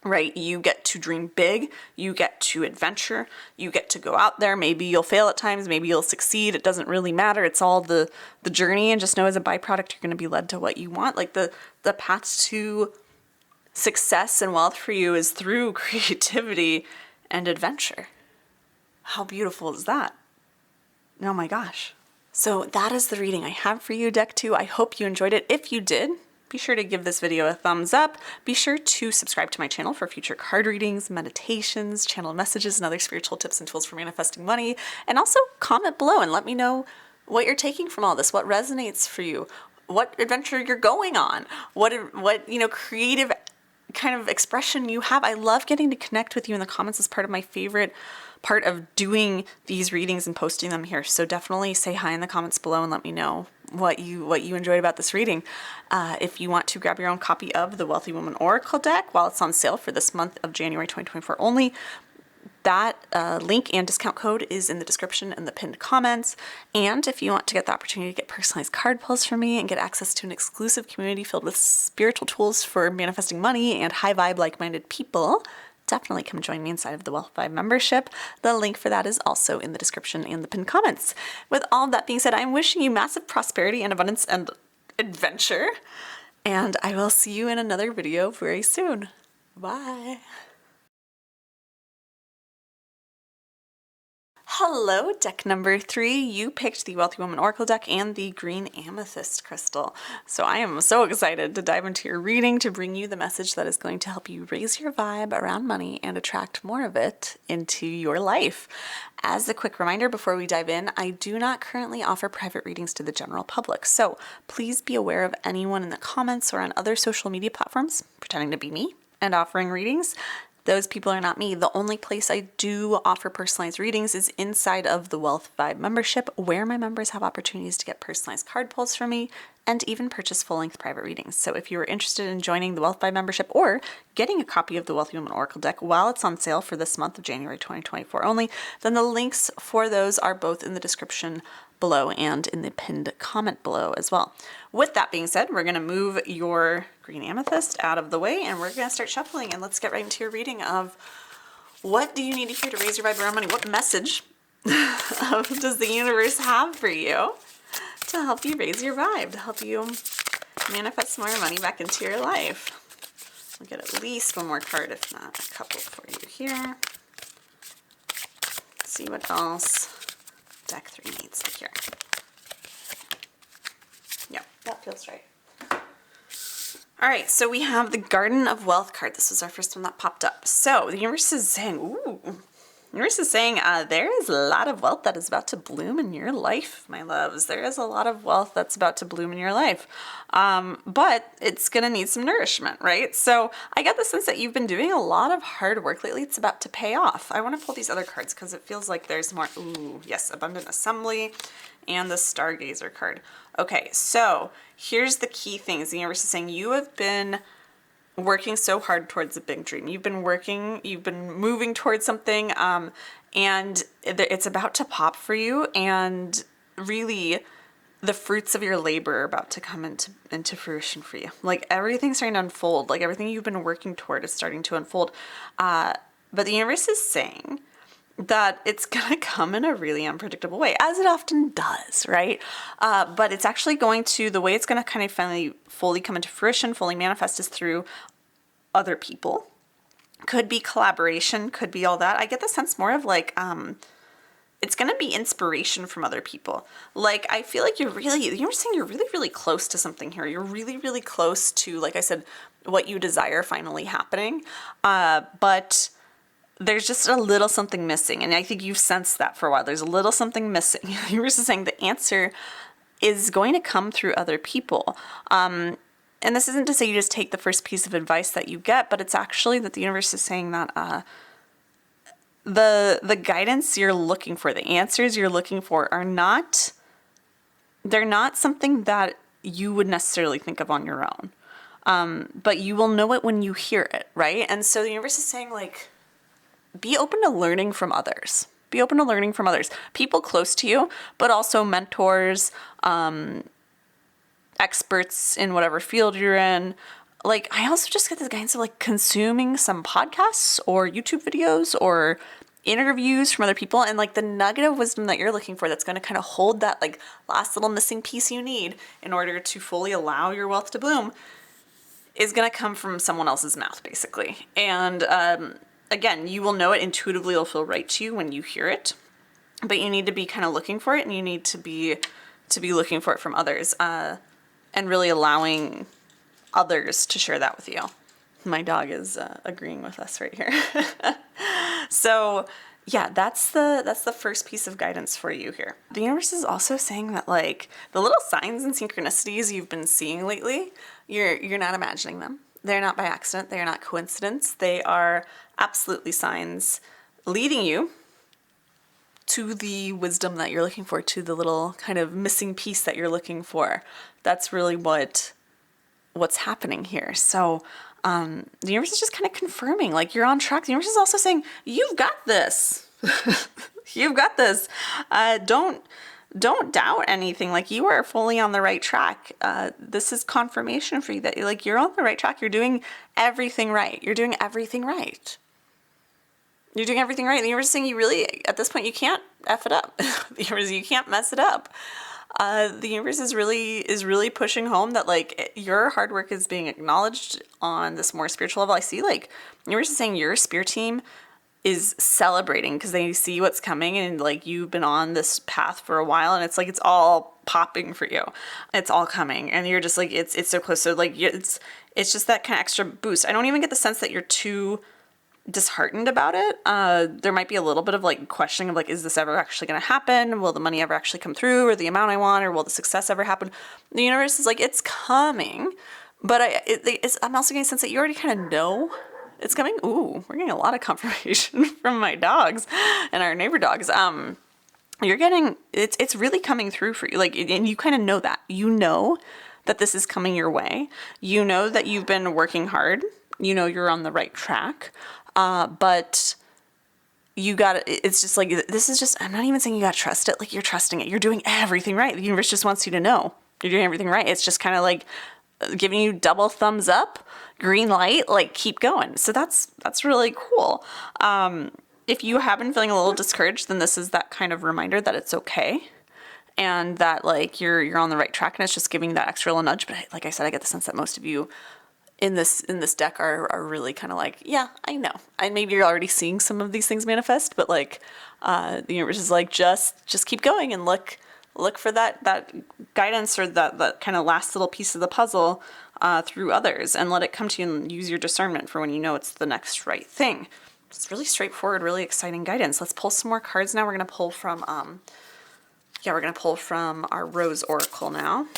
Right? You get to dream big. You get to adventure. You get to go out there. Maybe you'll fail at times. Maybe you'll succeed. It doesn't really matter. It's all the journey. And just know as a byproduct, you're going to be led to what you want. Like the path to success and wealth for you is through creativity and adventure. How beautiful is that? Oh my gosh. So that is the reading I have for you, deck 2. I hope you enjoyed it. If you did, be sure to give this video a thumbs up. Be sure to subscribe to my channel for future card readings, meditations, channel messages, and other spiritual tips and tools for manifesting money. And also comment below and let me know what you're taking from all this, what resonates for you, what adventure you're going on, what creative kind of expression you have. I love getting to connect with you in the comments as part of my favorite part of doing these readings and posting them here. So definitely say hi in the comments below and let me know what you enjoyed about this reading. If you want to grab your own copy of the Wealthy Woman Oracle deck while it's on sale for this month of January 2024 only, that link and discount code is in the description and the pinned comments. And if you want to get the opportunity to get personalized card pulls from me and get access to an exclusive community filled with spiritual tools for manifesting money and high vibe like-minded people, definitely come join me inside of the Wealth Vibe membership. The link for that is also in the description and the pinned comments. With all of that being said, I'm wishing you massive prosperity and abundance and adventure. And I will see you in another video very soon. Bye. Hello, deck number 3. You picked the Wealthy Woman Oracle deck and the green amethyst crystal. So I am so excited to dive into your reading to bring you the message that is going to help you raise your vibe around money and attract more of it into your life. As a quick reminder before we dive in, I do not currently offer private readings to the general public. So please be aware of anyone in the comments or on other social media platforms pretending to be me and offering readings. Those people are not me. The only place I do offer personalized readings is inside of the Wealth Vibe membership, where my members have opportunities to get personalized card pulls from me and even purchase full-length private readings. So if you are interested in joining the Wealth Vibe membership or getting a copy of the Wealthy Woman Oracle deck while it's on sale for this month of January 2024 only, then the links for those are both in the description below and in the pinned comment below as well. With that being said, we're going to move your green amethyst out of the way and we're going to start shuffling, and let's get right into your reading of what do you need to hear to raise your vibe around money? What message does the universe have for you to help you raise your vibe, to help you manifest more money back into your life? We'll get at least one more card, if not a couple for you here. Let's see what else deck 3 needs to hear. Yep, that feels right. All right, so we have the Garden of Wealth card. This was our first one that popped up. So the universe is saying, there is a lot of wealth that is about to bloom in your life, my loves. There is a lot of wealth that's about to bloom in your life. But it's going to need some nourishment, right? So I get the sense that you've been doing a lot of hard work lately. It's about to pay off. I want to pull these other cards because it feels like there's more. Ooh, yes, Abundant Assembly and the Stargazer card. Okay, so here's the key things. The universe is saying you have been working so hard towards a big dream. You've been moving towards something, and it's about to pop for you, and really the fruits of your labor are about to come into fruition for you. Like everything's starting to unfold, like everything you've been working toward is starting to unfold. But the universe is saying that it's going to come in a really unpredictable way, as it often does, right? But it's actually the way it's going to kind of finally fully come into fruition, fully manifest, is through other people. Could be collaboration, could be all that. I get the sense more of like, it's going to be inspiration from other people. Like, I feel like you're saying you're really, really close to something here. You're really, really close to, like I said, what you desire finally happening. But there's just a little something missing. And I think you've sensed that for a while. There's a little something missing. You were just saying the answer is going to come through other people. And this isn't to say you just take the first piece of advice that you get, but it's actually that the universe is saying that the guidance you're looking for, the answers you're looking for they're not something that you would necessarily think of on your own. But you will know it when you hear it, right? And so the universe is saying, like, be open to learning from others. Be open to learning from others. People close to you, but also mentors, experts in whatever field you're in. Like, I also just get the guidance of like consuming some podcasts or YouTube videos or interviews from other people, and like the nugget of wisdom that you're looking for that's going to kind of hold that like last little missing piece you need in order to fully allow your wealth to bloom is going to come from someone else's mouth, basically. And again, you will know it intuitively. It'll feel right to you when you hear it, but you need to be kind of looking for it, and you need to be looking for it from others, and really allowing others to share that with you. My dog is agreeing with us right here. So yeah, that's the first piece of guidance for you here. The universe is also saying that like the little signs and synchronicities you've been seeing lately, you're not imagining them. They're not by accident. They're not coincidence. They are absolutely signs leading you to the wisdom that you're looking for, to the little kind of missing piece that you're looking for. That's really what's happening here. So the universe is just kind of confirming, like, you're on track. The universe is also saying, you've got this. You've got this. Don't doubt anything. Like, you are fully on the right track. This is confirmation for you that like you're on the right track. You're doing everything right. You're doing everything right. You're doing everything right. The universe is saying you really, at this point, you can't F it up. The universe, you can't mess it up. The universe is really pushing home that like your hard work is being acknowledged on this more spiritual level. I see like the universe is saying your spirit team is celebrating because they see what's coming, and like you've been on this path for a while, and it's like it's all popping for you. It's all coming, and you're just like it's so close. So like it's just that kind of extra boost. I don't even get the sense that you're too disheartened about it. There might be a little bit of like questioning of like, is this ever actually going to happen? Will the money ever actually come through, or the amount I want, or will the success ever happen? The universe is like, it's coming, but I'm also getting a sense that you already kind of know it's coming. Ooh, we're getting a lot of confirmation from my dogs and our neighbor dogs. You're getting, it's really coming through for you. Like, and you kind of know that. You know that this is coming your way. You know that you've been working hard. You know you're on the right track. But you got to, it's just like, this is just, I'm not even saying you got to trust it. Like, you're trusting it. You're doing everything right. The universe just wants you to know you're doing everything right. It's just kind of like giving you double thumbs up, green light, like keep going. So that's really cool. If you have been feeling a little discouraged, then this is that kind of reminder that it's okay. And that like you're on the right track, and it's just giving that extra little nudge. But like I said, I get the sense that most of you in this deck are really kind of like, yeah, I know. And maybe you're already seeing some of these things manifest, but like the universe is like, just keep going and look for that guidance or that kind of last little piece of the puzzle through others, and let it come to you, and use your discernment for when you know it's the next right thing. It's really straightforward, really exciting guidance. Let's pull some more cards now. We're going to pull from our Rose Oracle now.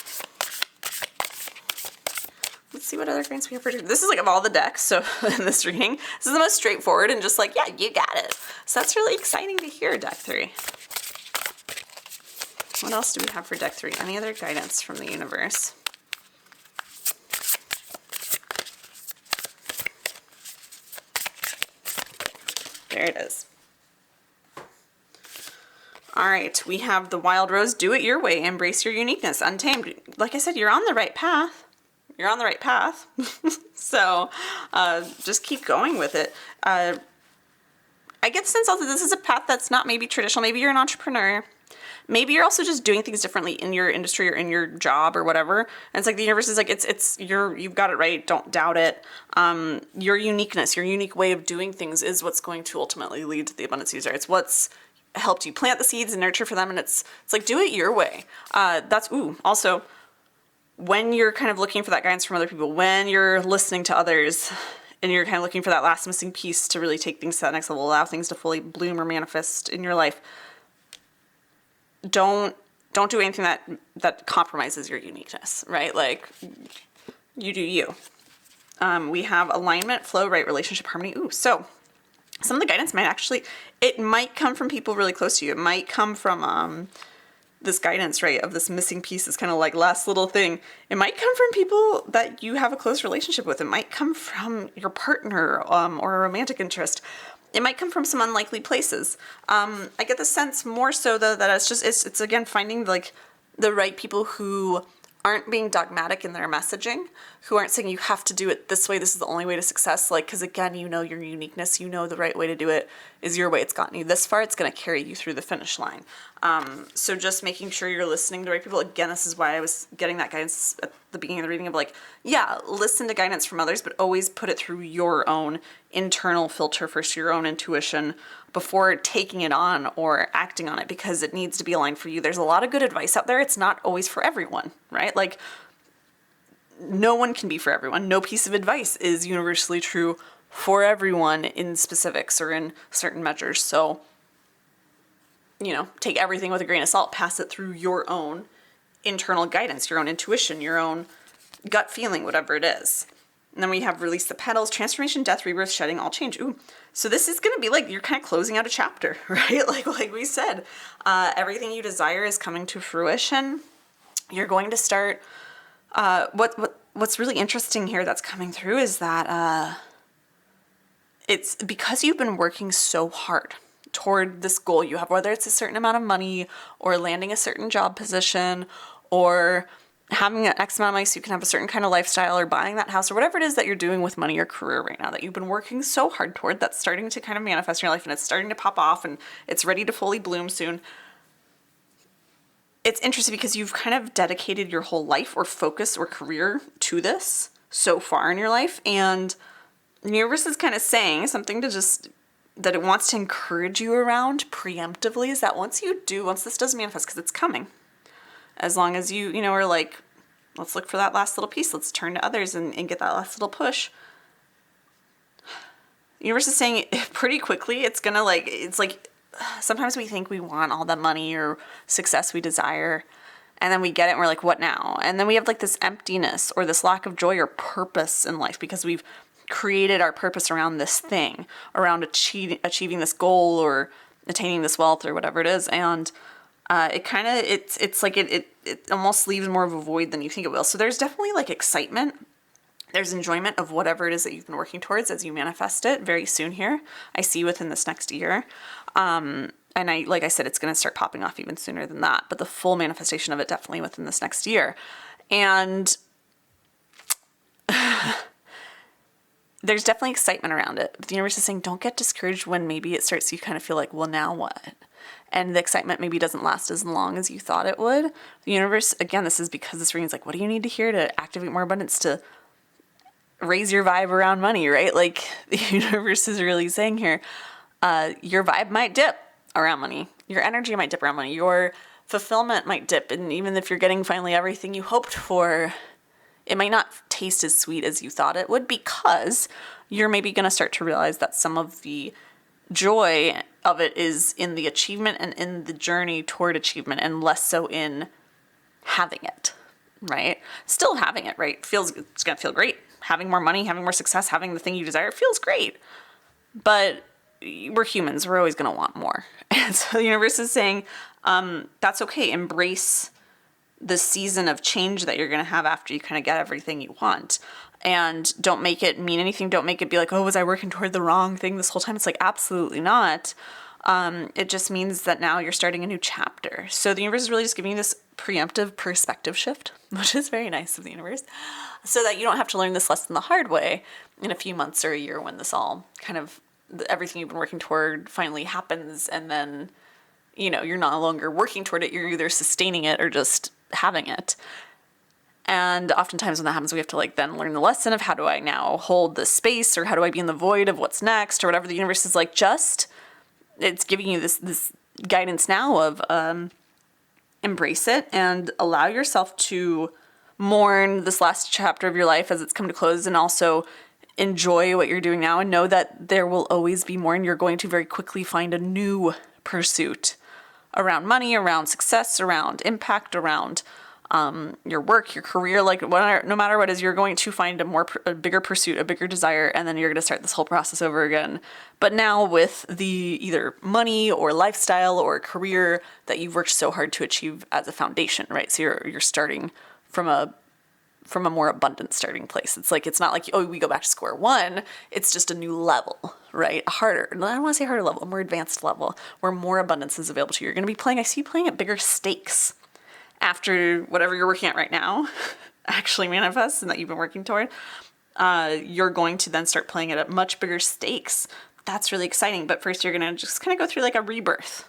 Let's see what other guidance we have for you. This is like of all the decks, so in this reading, this is the most straightforward and just like, yeah, you got it. So that's really exciting to hear, deck 3. What else do we have for deck 3? Any other guidance from the universe? There it is. All right, we have the Wild Rose. Do it your way. Embrace your uniqueness. Untamed. Like I said, you're on the right path. You're on the right path. So just keep going with it. I get the sense also this is a path that's not maybe traditional. Maybe you're an entrepreneur. Maybe you're also just doing things differently in your industry or in your job or whatever. And it's like the universe is like, you've got it right. Don't doubt it. Your uniqueness, your unique way of doing things is what's going to ultimately lead to the abundance you desire. It's what's helped you plant the seeds and nurture for them. And it's like, do it your way. Also, when you're kind of looking for that guidance from other people, when you're listening to others and you're kind of looking for that last missing piece to really take things to that next level, allow things to fully bloom or manifest in your life, don't do anything that compromises your uniqueness, right? Like, you do you. We have alignment, flow, right relationship, harmony. So some of the guidance might come from people really close to you. It might come from this guidance, right, of this missing piece, this kind of like last little thing. It might come from people that you have a close relationship with. It might come from your partner or a romantic interest. It might come from some unlikely places. I get the sense more so though that it's again finding like the right people who aren't being dogmatic in their messaging, who aren't saying you have to do it this way, this is the only way to success. Like, because again, you know your uniqueness, you know the right way to do it is your way. It's gotten you this far, it's going to carry you through the finish line. So just making sure you're listening to the right people. Again, this is why I was getting that guidance at the beginning of the reading of like, yeah, listen to guidance from others, but always put it through your own internal filter first, your own intuition, before taking it on or acting on it, because it needs to be aligned for you. There's a lot of good advice out there. It's not always for everyone, right? Like, no one can be for everyone. No piece of advice is universally true for everyone in specifics or in certain measures. So, take everything with a grain of salt, pass it through your own internal guidance, your own intuition, your own gut feeling, whatever it is. And then we have release the petals, transformation, death, rebirth, shedding, all change. Ooh. So this is going to be like, you're kind of closing out a chapter, right? Like we said, everything you desire is coming to fruition. You're going to start, what's really interesting here that's coming through is that, it's because you've been working so hard toward this goal you have, whether it's a certain amount of money or landing a certain job position or having an X amount of money so you can have a certain kind of lifestyle or buying that house or whatever it is that you're doing with money or career right now that you've been working so hard toward, that's starting to kind of manifest in your life and it's starting to pop off and it's ready to fully bloom soon. It's interesting because you've kind of dedicated your whole life or focus or career to this so far in your life, and the universe is kind of saying something that it wants to encourage you around preemptively, is that once this does manifest, because it's coming, as long as you are like, let's look for that last little piece, let's turn to others and get that last little push. The universe is saying pretty quickly, it's like, sometimes we think we want all the money or success we desire, and then we get it and we're like, what now? And then we have like this emptiness or this lack of joy or purpose in life because we've created our purpose around this thing, around achieving this goal or attaining this wealth or whatever it is. And it almost leaves more of a void than you think it will. So there's definitely like excitement. There's enjoyment of whatever it is that you've been working towards as you manifest it very soon here. I see within this next year. And like I said, it's going to start popping off even sooner than that, but the full manifestation of it definitely within this next year. And there's definitely excitement around it. But the universe is saying, don't get discouraged when maybe it starts, you kind of feel like, well, now what? And the excitement maybe doesn't last as long as you thought it would. The universe, again, this is because this reading is like, what do you need to hear to activate more abundance, to raise your vibe around money, right? Like the universe is really saying here, your vibe might dip around money. Your energy might dip around money. Your fulfillment might dip. And even if you're getting finally everything you hoped for, it might not taste as sweet as you thought it would, because you're maybe going to start to realize that some of the joy of it is in the achievement and in the journey toward achievement, and less so in having it, right? Still having it, right? It's going to feel great. Having more money, having more success, having the thing you desire, feels great. But we're humans. We're always going to want more. And so the universe is saying, that's okay. Embrace the season of change that you're going to have after you kind of get everything you want. And don't make it mean anything. Don't make it be like, oh, was I working toward the wrong thing this whole time? It's like, absolutely not. It just means that now you're starting a new chapter. So the universe is really just giving you this preemptive perspective shift, which is very nice of the universe, so that you don't have to learn this lesson the hard way in a few months or a year, when this all kind of, everything you've been working toward finally happens. And then, you're no longer working toward it. You're either sustaining it or just having it. And oftentimes when that happens, we have to then learn the lesson of, how do I now hold this space, or how do I be in the void of what's next, or whatever. The universe is like, it's giving you this guidance now of embrace it and allow yourself to mourn this last chapter of your life as it's come to close, and also enjoy what you're doing now, and know that there will always be more, and you're going to very quickly find a new pursuit around money, around success, around impact, around your work, your career, no matter what it is, you're going to find a bigger pursuit, a bigger desire, and then you're going to start this whole process over again. But now with the either money or lifestyle or career that you've worked so hard to achieve as a foundation, right? So you're starting from a more abundant starting place. It's not like, oh, we go back to square one. It's just a new level, right? I don't want to say harder level, a more advanced level where more abundance is available to you. You're going to be playing, I see you playing at bigger stakes after whatever you're working at right now actually manifests and that you've been working toward. You're going to then start playing it at much bigger stakes. That's really exciting. But first you're going to just kind of go through a rebirth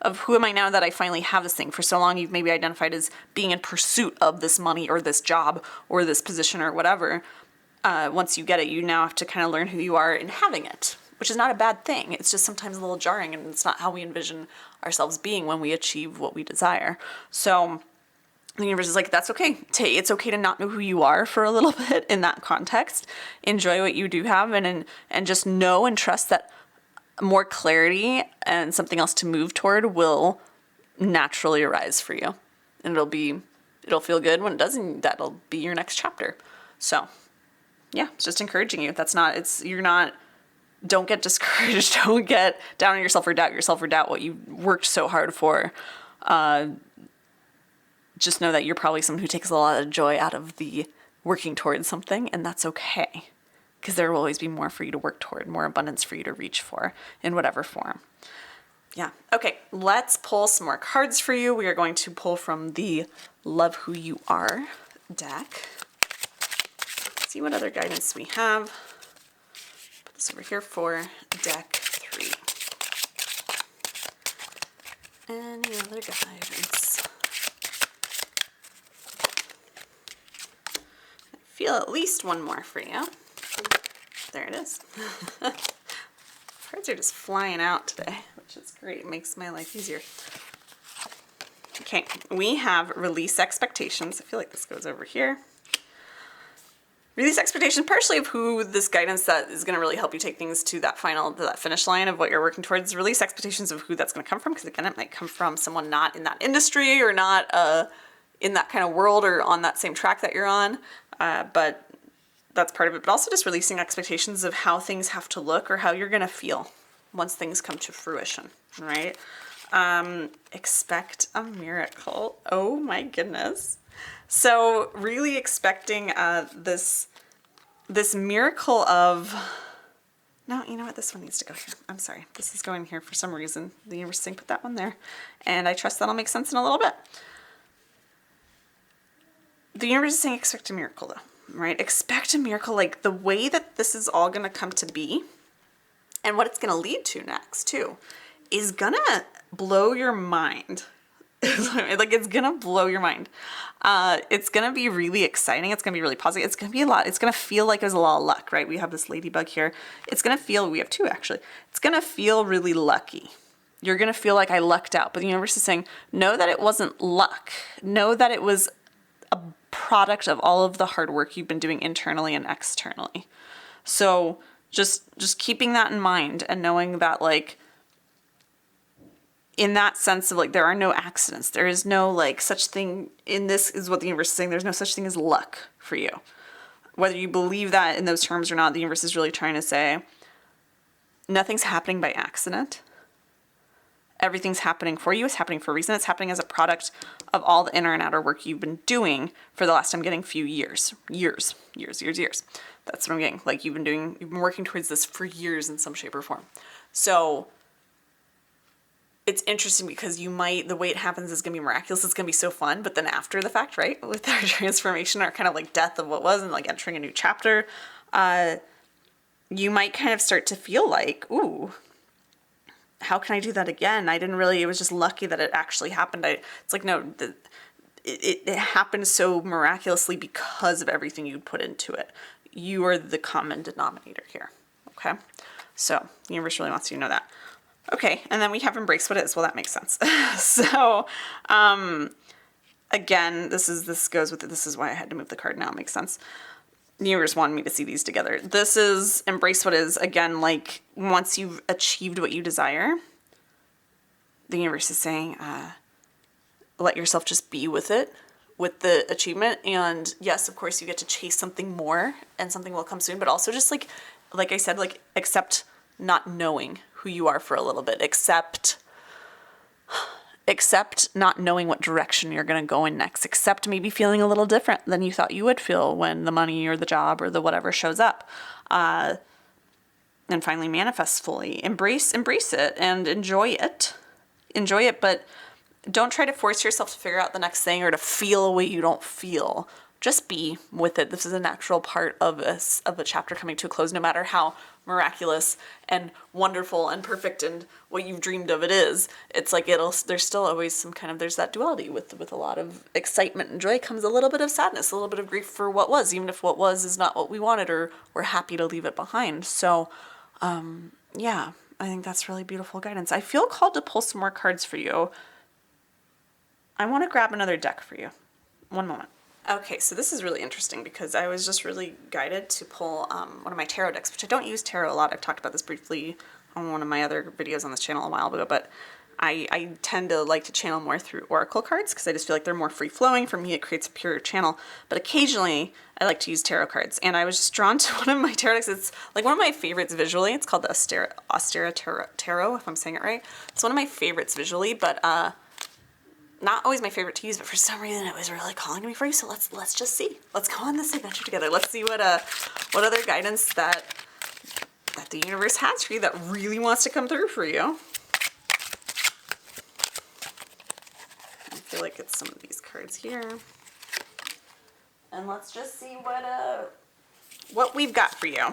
of, who am I now that I finally have this thing? For so long you've maybe identified as being in pursuit of this money or this job or this position or whatever. Once you get it, you now have to kind of learn who you are in having it, which is not a bad thing. It's just sometimes a little jarring, and it's not how we envision ourselves being when we achieve what we desire. So the universe is like, that's okay. It's okay to not know who you are for a little bit in that context. Enjoy what you do have, and just know and trust that more clarity and something else to move toward will naturally arise for you. And it'll feel good when it does, and that'll be your next chapter. So yeah, it's just encouraging you. Don't get discouraged. Don't get down on yourself or doubt what you worked so hard for. Just know that you're probably someone who takes a lot of joy out of the working towards something, and that's okay. Because there will always be more for you to work toward, more abundance for you to reach for in whatever form. Yeah. Okay, let's pull some more cards for you. We are going to pull from the Love Who You Are deck. Let's see what other guidance we have. Put this over here for deck 3. Any other guidance? I feel at least one more for you. There it is. Cards are just flying out today, which is great. It makes my life easier. Okay, we have release expectations. I feel like this goes over here. Release expectations, partially of who this guidance that is going to really help you take things to that finish line of what you're working towards. Release expectations of who that's going to come from, because again, it might come from someone not in that industry or not in that kind of world or on that same track that you're on. But that's part of it, but also just releasing expectations of how things have to look or how you're going to feel once things come to fruition, right? Expect a miracle. Oh my goodness. So really expecting this miracle of, no, you know what? This one needs to go here. I'm sorry. This is going here for some reason. The universe saying put that one there. And I trust that'll make sense in a little bit. The universe is saying expect a miracle though, right? Expect a miracle, like the way that this is all going to come to be and what it's going to lead to next too is going to blow your mind. Like it's going to blow your mind. It's going to be really exciting. It's going to be really positive. It's going to be a lot. It's going to feel like there's a lot of luck, right? We have this ladybug here. It's going to feel, we have two actually. It's going to feel really lucky. You're going to feel like I lucked out, but the universe is saying, know that it wasn't luck. Know that it was a product of all of the hard work you've been doing internally and externally. So just keeping that in mind and knowing that like, in that sense of like, there are no accidents. There is no like such thing in this is what the universe is saying. There's no such thing as luck for you. Whether you believe that in those terms or not, the universe is really trying to say nothing's happening by accident. Everything's happening for you. It's happening for a reason. It's happening as a product of all the inner and outer work you've been doing for the last, I'm getting few years. That's what I'm getting. Like you've been working towards this for years in some shape or form. So it's interesting because the way it happens is going to be miraculous. It's going to be so fun. But then after the fact, right, with our transformation, our kind of like death of what was and like entering a new chapter, you might kind of start to feel like, ooh, how can I do that again? It was just lucky that it actually happened. It's like, no, it happened so miraculously because of everything you put into it. You are the common denominator here. Okay. So the universe really wants you to know that. Okay, and then we have embrace what is. Well, that makes sense. So, again, this goes with it. This is why I had to move the card now. It makes sense. The universe wanted me to see these together. This is embrace what is. Again, like once you've achieved what you desire, the universe is saying, let yourself just be with it, with the achievement. And yes, of course, you get to chase something more and something will come soon. But also just like I said, like accept not knowing who you are for a little bit. Accept not knowing what direction you're going to go in next. Accept maybe feeling a little different than you thought you would feel when the money or the job or the whatever shows up. And finally manifest fully. Embrace it and enjoy it. Enjoy it, but don't try to force yourself to figure out the next thing or to feel a way you don't feel. Just be with it. This is a natural part of a chapter coming to a close, no matter how miraculous and wonderful and perfect and what you've dreamed of it is. It's like there's still always some kind of, there's that duality with a lot of excitement and joy comes a little bit of sadness, a little bit of grief for what was, even if what was is not what we wanted or we're happy to leave it behind. So, yeah, I think that's really beautiful guidance. I feel called to pull some more cards for you. I want to grab another deck for you. One moment. Okay, so this is really interesting because I was just really guided to pull one of my tarot decks, which I don't use tarot a lot. I've talked about this briefly on one of my other videos on this channel a while ago, but I tend to like to channel more through oracle cards because I just feel like they're more free-flowing. For me, it creates a pure channel, but occasionally I like to use tarot cards, and I was just drawn to one of my tarot decks. It's like one of my favorites visually. It's called the Ostara Tarot, if I'm saying it right. It's one of my favorites visually, but not always my favorite to use, but for some reason it was really calling me for you. So let's just see. Let's go on this adventure together. Let's see what other guidance that the universe has for you that really wants to come through for you. I feel like it's some of these cards here. And let's just see what we've got for you.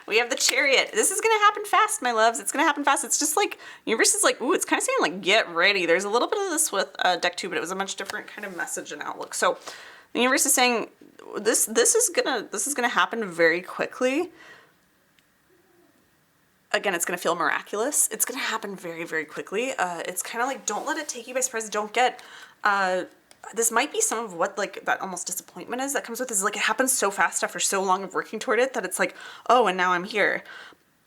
We have the Chariot. This is going to happen fast, my loves. It's going to happen fast. It's just like, universe is like, ooh, it's kind of saying like, get ready. There's a little bit of this with deck 2, but it was a much different kind of message and outlook. So the universe is saying this is gonna happen very quickly. Again, it's going to feel miraculous. It's going to happen very, very quickly. It's kind of like, don't let it take you by surprise. Don't get, this might be some of what like that almost disappointment is that comes with this. Like it happens so fast after so long of working toward it that it's like, oh, and now I'm here.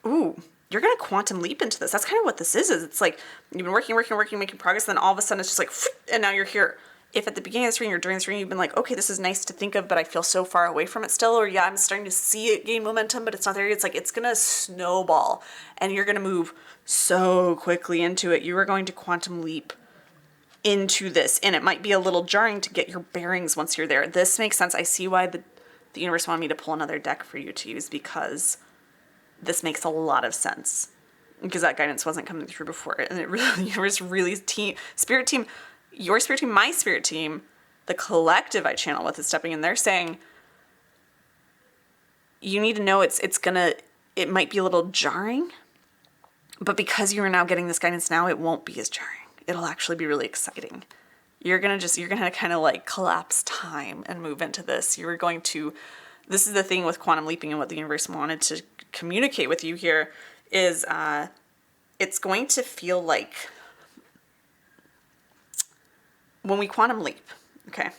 Ooh, you're going to quantum leap into this. That's kind of what this is. It's like you've been working, making progress. Then all of a sudden it's just like, and now you're here. if at the beginning of this reading or during this reading you've been like, okay, this is nice to think of, but I feel so far away from it still, or yeah, I'm starting to see it gain momentum, but it's not there. It's like, it's going to snowball and you're going to move so quickly into it. You are going to quantum leap into this, and it might be a little jarring to get your bearings once you're there. This makes sense. I see why the universe wanted me to pull another deck for you to use, because this makes a lot of sense, because that guidance wasn't coming through before. And it really, the universe really, spirit team, your spirit team, my spirit team, the collective I channel with is stepping in. They're saying, you need to know it might be a little jarring, but because you are now getting this guidance now, it won't be as jarring. It'll actually be really exciting. You're going to kind of like collapse time and move into this. This is the thing with quantum leaping, and what the universe wanted to communicate with you here is, it's going to feel like when we quantum leap, okay,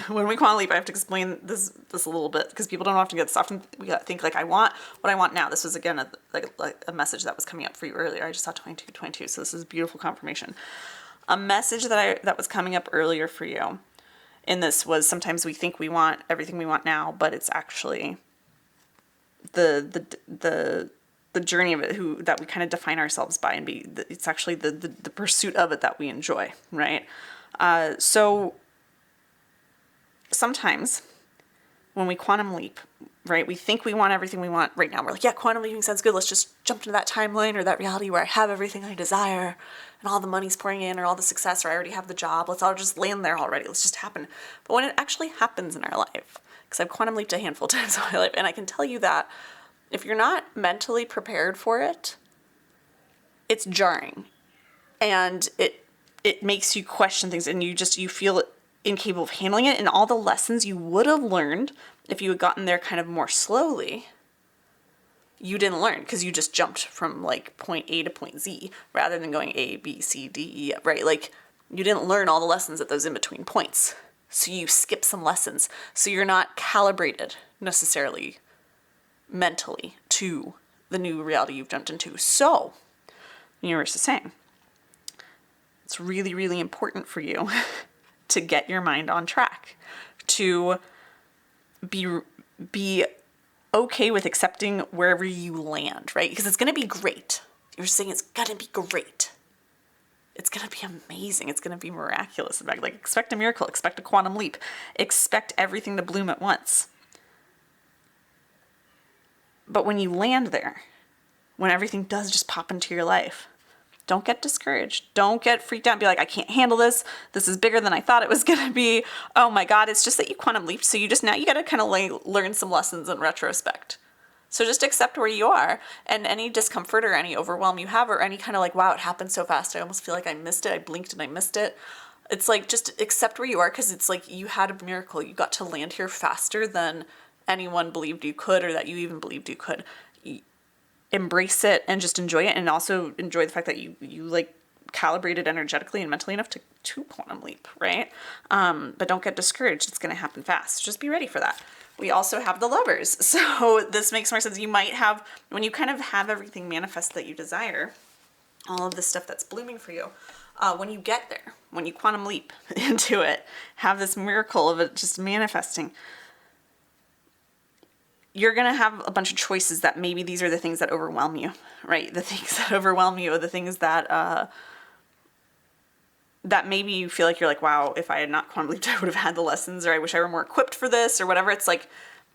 when we quantum leap, I have to explain this a little bit, because people don't often get this. Often we think like, I want what I want now. This was again like a message that was coming up for you earlier. I just saw 22, so this is beautiful confirmation. A message that was coming up earlier for you in this was, sometimes we think we want everything we want now, but it's actually the journey of it that we kind of define ourselves by, and it's actually the pursuit of it that we enjoy, right? So sometimes when we quantum leap, right, we think we want everything we want right now. We're like, yeah, quantum leaping sounds good. Let's just jump into that timeline or that reality where I have everything I desire and all the money's pouring in, or all the success, or I already have the job. Let's all just land there already. Let's just happen. But when it actually happens in our life, because I've quantum leaped a handful of times in my life, and I can tell you that if you're not mentally prepared for it, it's jarring, and it makes you question things, and you feel incapable of handling it, and all the lessons you would have learned if you had gotten there kind of more slowly, you didn't learn, because you just jumped from like point A to point Z rather than going A, B, C, D, E, right? Like, you didn't learn all the lessons at those in-between points. So you skip some lessons. So you're not calibrated necessarily mentally to the new reality you've jumped into. So the universe is saying, it's really, really important for you to get your mind on track, to be okay with accepting wherever you land, right? Because it's going to be great. You're saying it's going to be great. It's going to be amazing. It's going to be miraculous. Like, expect a miracle, expect a quantum leap, expect everything to bloom at once. But when you land there, when everything does just pop into your life, don't get discouraged. Don't get freaked out and be like, I can't handle this. This is bigger than I thought it was going to be. Oh my God. It's just that you quantum leaped. So you got to kind of learn some lessons in retrospect. So just accept where you are, and any discomfort or any overwhelm you have, or any kind of like, wow, it happened so fast. I almost feel like I missed it. I blinked and I missed it. It's like, just accept where you are, because it's like you had a miracle. You got to land here faster than anyone believed you could, or that you even believed you could. Embrace it and just enjoy it, and also enjoy the fact that you like calibrated energetically and mentally enough to quantum leap, right? But don't get discouraged. It's going to happen fast. Just be ready for that. We also have the Lovers. So this makes more sense. You might have, when you kind of have everything manifest that you desire, all of the stuff that's blooming for you, when you get there, when you quantum leap into it, have this miracle of it just manifesting, you're going to have a bunch of choices that maybe these are the things that overwhelm you, right? The things that overwhelm you, or the things that maybe you feel like you're like, wow, if I had not quantum leaped, I would have had the lessons, or I wish I were more equipped for this, or whatever. It's like,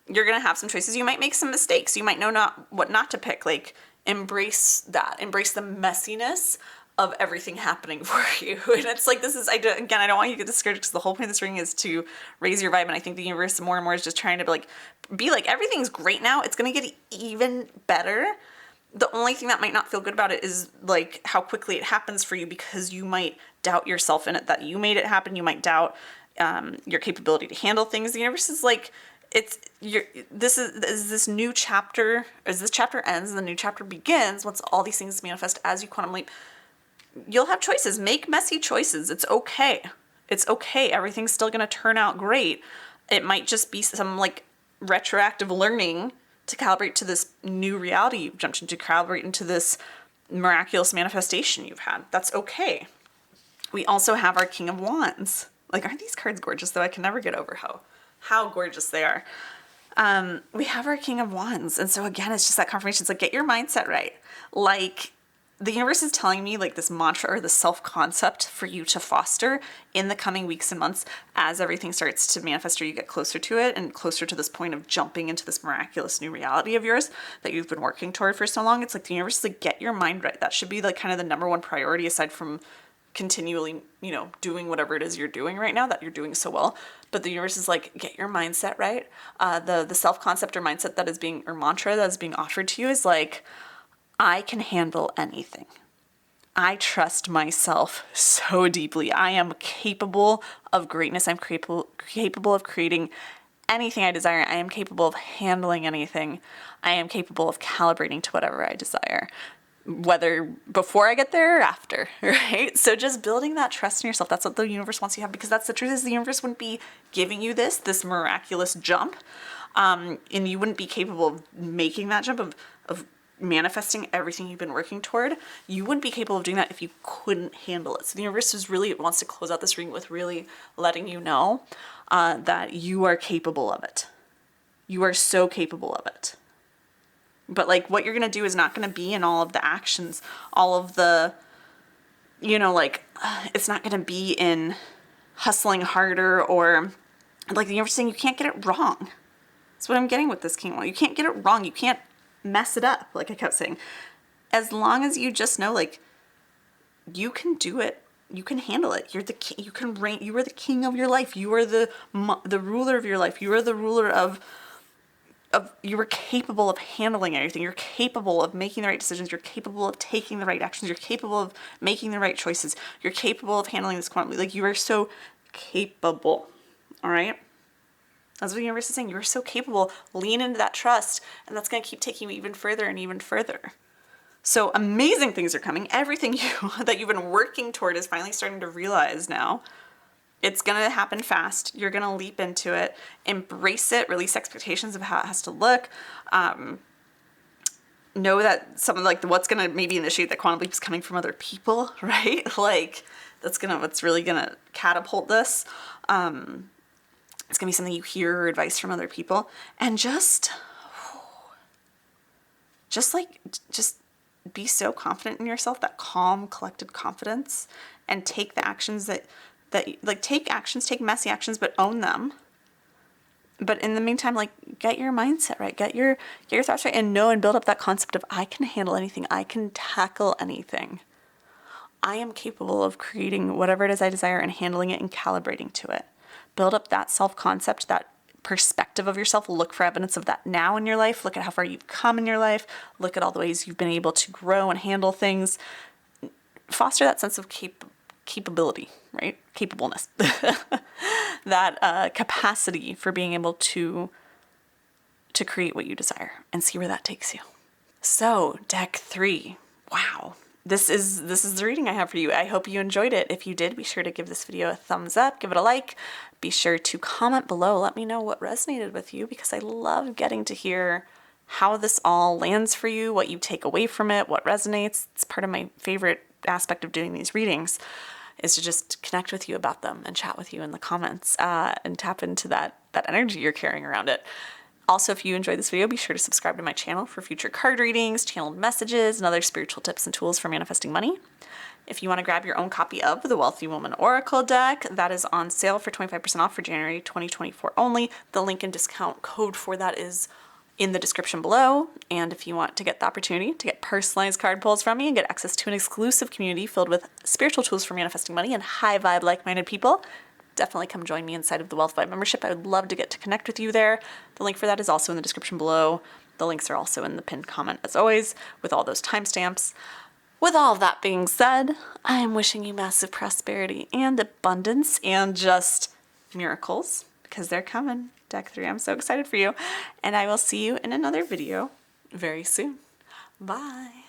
you're going to have some choices. You might make some mistakes. You might know what not to pick. Like, embrace that. Embrace the messiness of everything happening for you. And it's like, I don't want you to get discouraged, because the whole point of this ring is to raise your vibe. And I think the universe more and more is just trying to be like, everything's great now. It's going to get even better. The only thing that might not feel good about it is like how quickly it happens for you, because you might doubt yourself in it, that you made it happen. You might doubt your capability to handle things. The universe is like, this new chapter, as this chapter ends and the new chapter begins, once all these things manifest as you quantum leap, you'll have choices. Make messy choices. It's okay. It's okay. Everything's still going to turn out great. It might just be some like retroactive learning to calibrate to this new reality you've jumped into, calibrate into this miraculous manifestation you've had. That's okay. We also have our King of Wands. Like, aren't these cards gorgeous though? I can never get over how gorgeous they are. We have our King of Wands. And so again, it's just that confirmation. It's like, get your mindset right. Like, the universe is telling me like this mantra or the self-concept for you to foster in the coming weeks and months as everything starts to manifest or you get closer to it and closer to this point of jumping into this miraculous new reality of yours that you've been working toward for so long. It's like the universe is like, get your mind right. That should be like kind of the number one priority aside from continually, you know, doing whatever it is you're doing right now that you're doing so well. But the universe is like, get your mindset right. The self-concept or mindset that is being, or mantra that is being offered to you is like, I can handle anything. I trust myself so deeply. I am capable of greatness. I'm capable of creating anything I desire. I am capable of handling anything. I am capable of calibrating to whatever I desire, whether before I get there or after, right? So just building that trust in yourself. That's what the universe wants you to have, because that's the truth, is the universe wouldn't be giving you this miraculous jump. And you wouldn't be capable of making that jump of manifesting everything you've been working toward. You wouldn't be capable of doing that if you couldn't handle it. So the universe wants to close out this reading with really letting you know that you are capable of it. You are so capable of it. But like, what you're going to do is not going to be in all of the actions, all of the, you know, like, it's not going to be in hustling harder, or like the universe saying you can't get it wrong. That's what I'm getting with this King. You can't get it wrong. You can't mess it up. Like I kept saying, as long as you just know, like, you can do it, you can handle it. You're the king. You can reign. You are the king of your life. You are the ruler of your life. You are the ruler of. You are capable of handling everything. You're capable of making the right decisions. You're capable of taking the right actions. You're capable of making the right choices. You're capable of handling this quantum. Like, you are so capable. All right. That's what the universe is saying. You're so capable. Lean into that trust, and that's going to keep taking you even further and even further. So amazing things are coming. Everything that you've been working toward is finally starting to realize now. It's going to happen fast. You're going to leap into it. Embrace it. Release expectations of how it has to look. Know that some of like what's going to maybe initiate that quantum leap is coming from other people, right? Like, what's really going to catapult this. It's going to be something you hear or advice from other people. And just be so confident in yourself, that calm, collected confidence, and take the actions take messy actions, but own them. But in the meantime, like, get your mindset right, get your thoughts right, and know and build up that concept of, I can handle anything. I can tackle anything. I am capable of creating whatever it is I desire and handling it and calibrating to it. Build up that self-concept, that perspective of yourself. Look for evidence of that now in your life. Look at how far you've come in your life. Look at all the ways you've been able to grow and handle things. Foster that sense of capability, right? Capableness. That capacity for being able to create what you desire, and see where that takes you. So, deck 3. Wow. This is the reading I have for you. I hope you enjoyed it. If you did, be sure to give this video a thumbs up, give it a like. Be sure to comment below. Let me know what resonated with you, because I love getting to hear how this all lands for you, what you take away from it, what resonates. It's part of my favorite aspect of doing these readings, is to just connect with you about them and chat with you in the comments and tap into that energy you're carrying around it. Also, if you enjoyed this video, be sure to subscribe to my channel for future card readings, channeled messages, and other spiritual tips and tools for manifesting money. If you want to grab your own copy of the Wealthy Woman Oracle deck, that is on sale for 25% off for January 2024 only. The link and discount code for that is in the description below. And if you want to get the opportunity to get personalized card pulls from me and get access to an exclusive community filled with spiritual tools for manifesting money and high vibe like-minded people, definitely come join me inside of the Wealth Vibe membership. I would love to get to connect with you there. The link for that is also in the description below. The links are also in the pinned comment, as always, with all those timestamps. With all of that being said, I am wishing you massive prosperity and abundance and just miracles, because they're coming. Deck 3, I'm so excited for you. And I will see you in another video very soon. Bye.